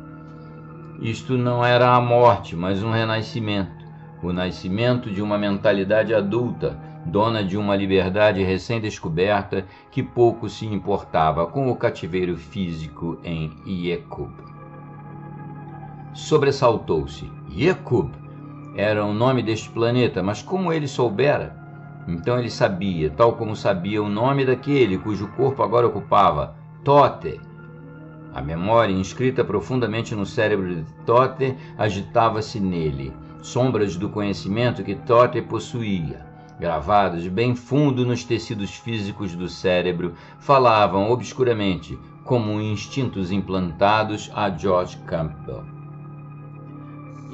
Isto não era a morte, mas um renascimento. O nascimento de uma mentalidade adulta, dona de uma liberdade recém-descoberta que pouco se importava com o cativeiro físico em Yekub. Sobressaltou-se. Yekub era o nome deste planeta, mas como ele soubera? Então ele sabia, tal como sabia o nome daquele cujo corpo agora ocupava, Tote. A memória, inscrita profundamente no cérebro de Tote, agitava-se nele, sombras do conhecimento que Tote possuía, gravados bem fundo nos tecidos físicos do cérebro, falavam obscuramente, como instintos implantados a George Campbell.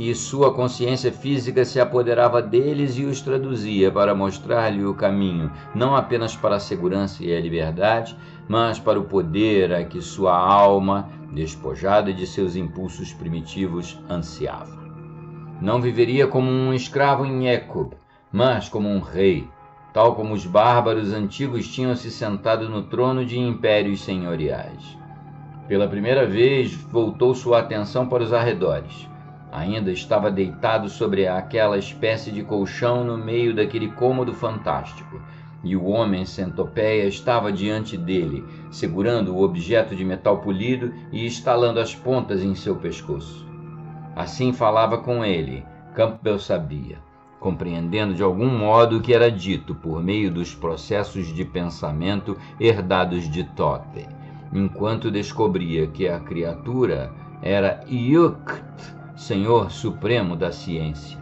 E sua consciência física se apoderava deles e os traduzia para mostrar-lhe o caminho, não apenas para a segurança e a liberdade, mas para o poder a que sua alma, despojada de seus impulsos primitivos, ansiava. Não viveria como um escravo em Yekub, mas como um rei, tal como os bárbaros antigos tinham se sentado no trono de impérios senhoriais. Pela primeira vez, voltou sua atenção para os arredores. Ainda estava deitado sobre aquela espécie de colchão no meio daquele cômodo fantástico, e o homem centopeia estava diante dele, segurando o objeto de metal polido e estalando as pontas em seu pescoço. Assim falava com ele, Campbell sabia. compreendendo de algum modo o que era dito por meio dos processos de pensamento herdados de Thoth, enquanto descobria que a criatura era Yukt, Senhor Supremo da ciência.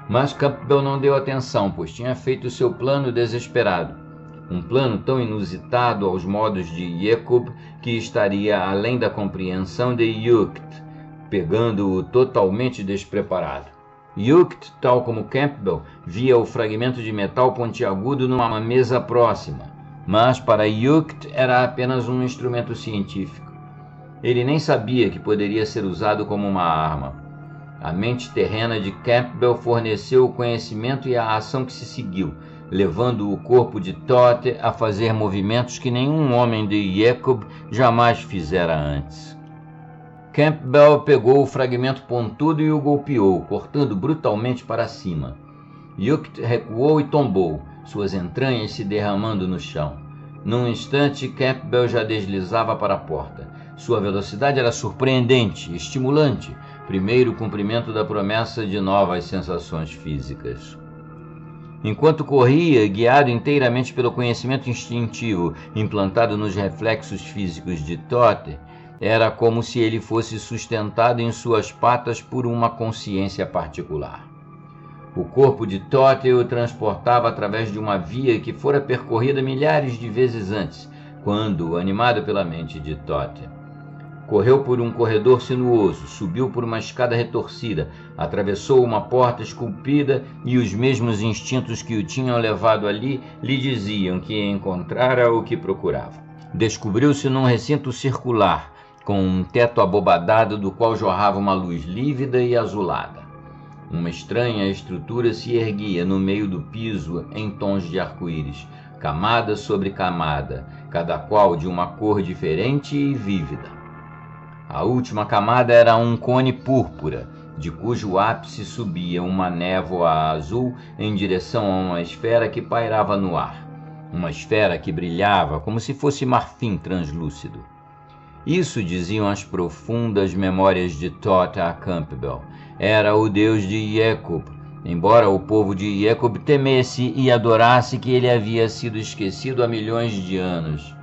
Mas Campbell não deu atenção, pois tinha feito seu plano desesperado, um plano tão inusitado aos modos de Jacob que estaria além da compreensão de Yukt, pegando-o totalmente despreparado. Yukt, tal como Campbell, via o fragmento de metal pontiagudo numa mesa próxima, mas para Yukt era apenas um instrumento científico. Ele nem sabia que poderia ser usado como uma arma. A mente terrena de Campbell forneceu o conhecimento e a ação que se seguiu, levando o corpo de Thoth a fazer movimentos que nenhum homem de Jacob jamais fizera antes. Campbell pegou o fragmento pontudo e o golpeou, cortando brutalmente para cima. Yukt recuou e tombou, suas entranhas se derramando no chão. Num instante, Campbell já deslizava para a porta. Sua velocidade era surpreendente, estimulante, primeiro cumprimento da promessa de novas sensações físicas. Enquanto corria, guiado inteiramente pelo conhecimento instintivo implantado nos reflexos físicos de Thoth, era como se ele fosse sustentado em suas patas por uma consciência particular. O corpo de Thoth o transportava através de uma via que fora percorrida milhares de vezes antes, quando, animado pela mente de Thoth, correu por um corredor sinuoso, subiu por uma escada retorcida, atravessou uma porta esculpida e os mesmos instintos que o tinham levado ali lhe diziam que encontrara o que procurava. Descobriu-se num recinto circular, com um teto abobadado do qual jorrava uma luz lívida e azulada. Uma estranha estrutura se erguia no meio do piso em tons de arco-íris, camada sobre camada, cada qual de uma cor diferente e vívida. A última camada era um cone púrpura, de cujo ápice subia uma névoa azul em direção a uma esfera que pairava no ar. Uma esfera que brilhava como se fosse marfim translúcido. Isso, diziam as profundas memórias de Thoth a Campbell, era o Deus de Jacob, embora o povo de Jacob temesse e adorasse que ele havia sido esquecido há milhões de anos.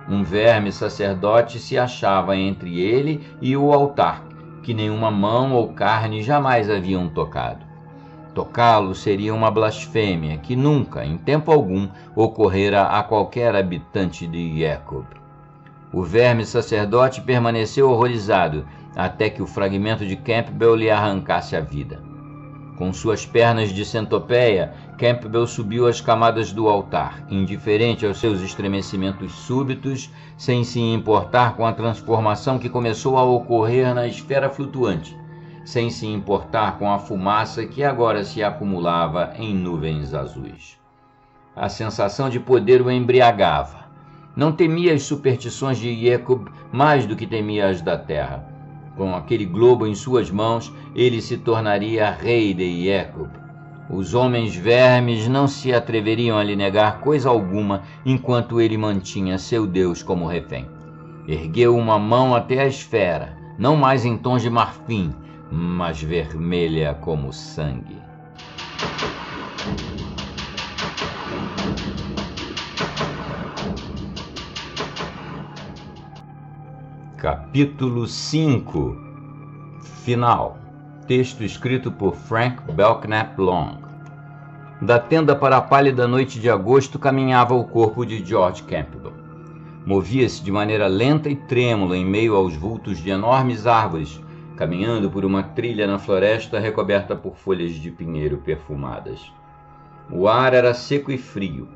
Um verme sacerdote se achava entre ele e o altar, que nenhuma mão ou carne jamais haviam tocado. Tocá-lo seria uma blasfêmia que nunca, em tempo algum, ocorrera a qualquer habitante de Jacob. O verme sacerdote permaneceu horrorizado até que o fragmento de Campbell lhe arrancasse a vida. Com suas pernas de centopeia, Campbell subiu as camadas do altar, indiferente aos seus estremecimentos súbitos, sem se importar com a transformação que começou a ocorrer na esfera flutuante, sem se importar com a fumaça que agora se acumulava em nuvens azuis. A sensação de poder o embriagava. Não temia as superstições de Jacob mais do que temia as da terra. Com aquele globo em suas mãos, ele se tornaria rei de Jacob. Os homens vermes não se atreveriam a lhe negar coisa alguma enquanto ele mantinha seu Deus como refém. Ergueu uma mão até a esfera, não mais em tons de marfim, mas vermelha como sangue. Capítulo 5. Final. Texto escrito por Frank Belknap Long. Da tenda para a pálida noite de agosto caminhava o corpo de George Campbell. Movia-se de maneira lenta e trêmula em meio aos vultos de enormes árvores, caminhando por uma trilha na floresta recoberta por folhas de pinheiro perfumadas. O ar era seco e frio.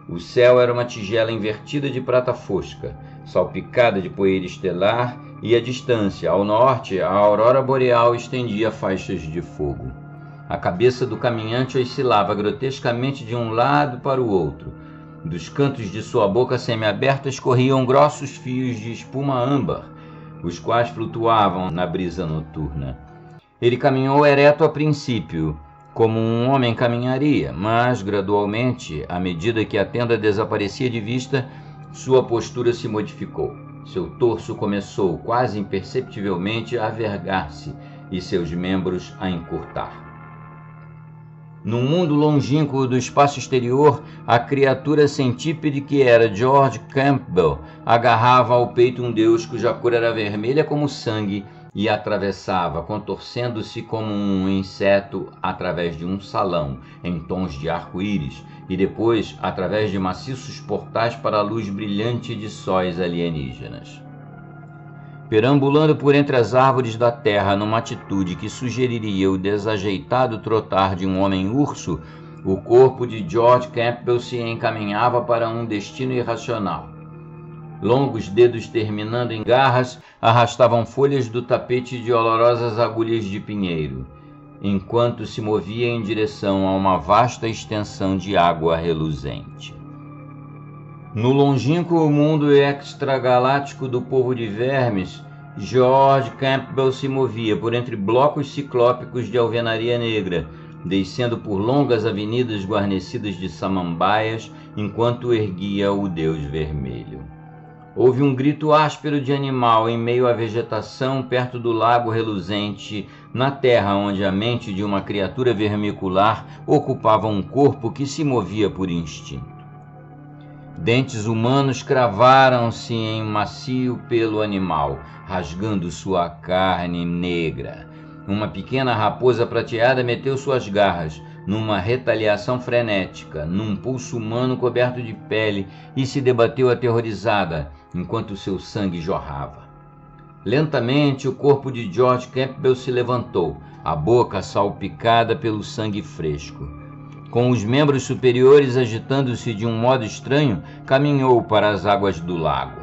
O céu era uma tigela invertida de prata fosca, salpicada de poeira estelar, e à distância, ao norte, a aurora boreal estendia faixas de fogo. A cabeça do caminhante oscilava grotescamente de um lado para o outro. Dos cantos de sua boca semiaberta escorriam grossos fios de espuma âmbar, os quais flutuavam na brisa noturna. Ele caminhou ereto a princípio, como um homem caminharia, mas, gradualmente, à medida que a tenda desaparecia de vista, sua postura se modificou. Seu torso começou, quase imperceptivelmente, a vergar-se e seus membros a encurtar. No mundo longínquo do espaço exterior, a criatura centípede que era George Campbell agarrava ao peito um deus cuja cor era vermelha como sangue e atravessava, contorcendo-se como um inseto através de um salão em tons de arco-íris e depois através de maciços portais para a luz brilhante de sóis alienígenas. Perambulando por entre as árvores da terra numa atitude que sugeriria o desajeitado trotar de um homem-urso, o corpo de George Campbell se encaminhava para um destino irracional. Longos dedos terminando em garras arrastavam folhas do tapete de olorosas agulhas de pinheiro, enquanto se movia em direção a uma vasta extensão de água reluzente. No longínquo mundo extragaláctico do povo de vermes, George Campbell se movia por entre blocos ciclópicos de alvenaria negra, descendo por longas avenidas guarnecidas de samambaias, enquanto erguia o Deus Vermelho. Houve um grito áspero de animal em meio à vegetação perto do lago reluzente, na terra onde a mente de uma criatura vermicular ocupava um corpo que se movia por instinto. Dentes humanos cravaram-se em macio pelo animal, rasgando sua carne negra. Uma pequena raposa prateada meteu suas garras, numa retaliação frenética, num pulso humano coberto de pele, e se debateu aterrorizada, enquanto seu sangue jorrava. Lentamente, o corpo de George Campbell se levantou, a boca salpicada pelo sangue fresco. Com os membros superiores agitando-se de um modo estranho, caminhou para as águas do lago.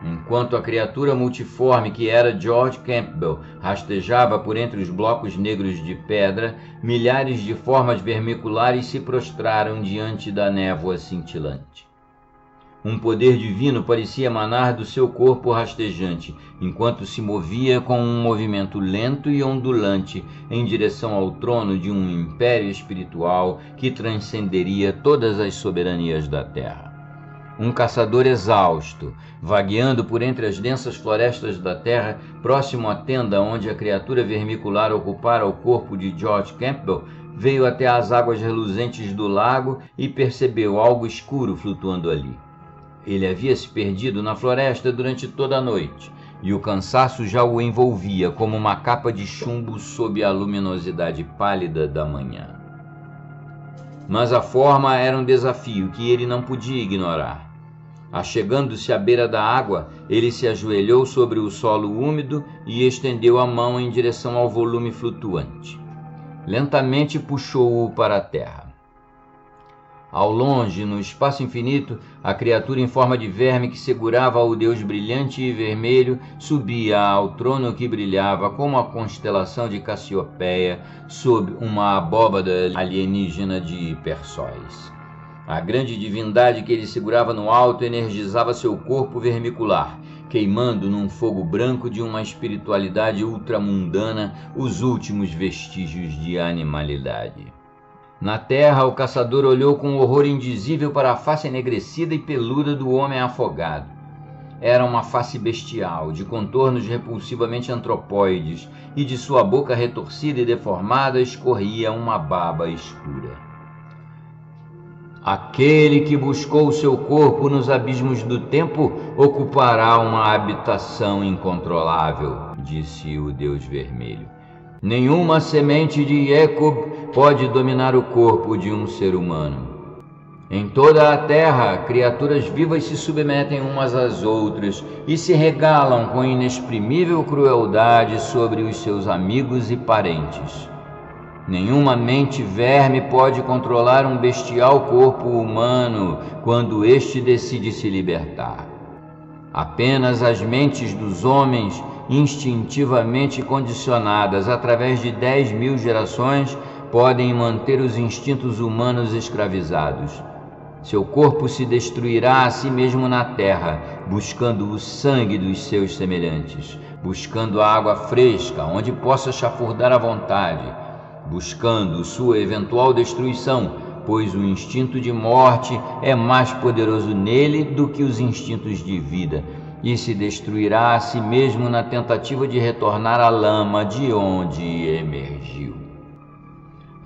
Enquanto a criatura multiforme que era George Campbell rastejava por entre os blocos negros de pedra, milhares de formas vermiculares se prostraram diante da névoa cintilante. Um poder divino parecia emanar do seu corpo rastejante, enquanto se movia com um movimento lento e ondulante em direção ao trono de um império espiritual que transcenderia todas as soberanias da terra. Um caçador exausto, vagueando por entre as densas florestas da terra, próximo à tenda onde a criatura vermicular ocupara o corpo de George Campbell, veio até as águas reluzentes do lago e percebeu algo escuro flutuando ali. Ele havia se perdido na floresta durante toda a noite, e o cansaço já o envolvia como uma capa de chumbo sob a luminosidade pálida da manhã. Mas a forma era um desafio que ele não podia ignorar. Achegando-se à beira da água, ele se ajoelhou sobre o solo úmido e estendeu a mão em direção ao volume flutuante. Lentamente puxou-o para a terra. Ao longe, no espaço infinito, a criatura em forma de verme que segurava o Deus brilhante e vermelho subia ao trono que brilhava como a constelação de Cassiopeia sob uma abóbada alienígena de Persóis. A grande divindade que ele segurava no alto energizava seu corpo vermicular, queimando num fogo branco de uma espiritualidade ultramundana os últimos vestígios de animalidade. Na terra, o caçador olhou com horror indizível para a face enegrecida e peluda do homem afogado. Era uma face bestial, de contornos repulsivamente antropóides, e de sua boca retorcida e deformada escorria uma baba escura. Aquele que buscou seu corpo nos abismos do tempo ocupará uma habitação incontrolável, disse o Deus Vermelho. Nenhuma semente de Jacob pode dominar o corpo de um ser humano. Em toda a terra, criaturas vivas se submetem umas às outras e se regalam com inexprimível crueldade sobre os seus amigos e parentes. Nenhuma mente verme pode controlar um bestial corpo humano quando este decide se libertar. Apenas as mentes dos homens, instintivamente condicionadas através de 10.000 gerações, podem manter os instintos humanos escravizados. Seu corpo se destruirá a si mesmo na terra, buscando o sangue dos seus semelhantes, buscando a água fresca, onde possa chafurdar à vontade, buscando sua eventual destruição, pois o instinto de morte é mais poderoso nele do que os instintos de vida, e se destruirá a si mesmo na tentativa de retornar à lama de onde emergiu.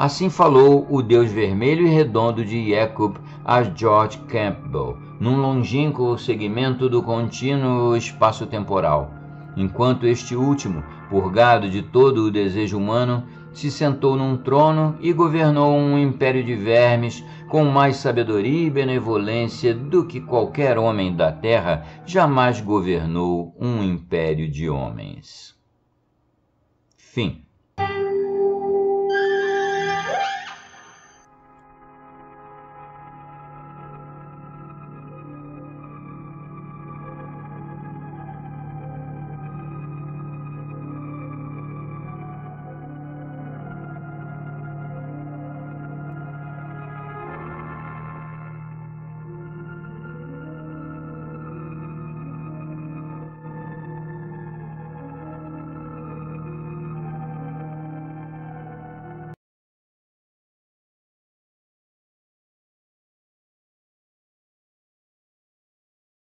Assim falou o Deus vermelho e redondo de Jacob a George Campbell, num longínquo segmento do contínuo espaço-temporal, enquanto este último, purgado de todo o desejo humano, se sentou num trono e governou um império de vermes com mais sabedoria e benevolência do que qualquer homem da terra jamais governou um império de homens. Fim.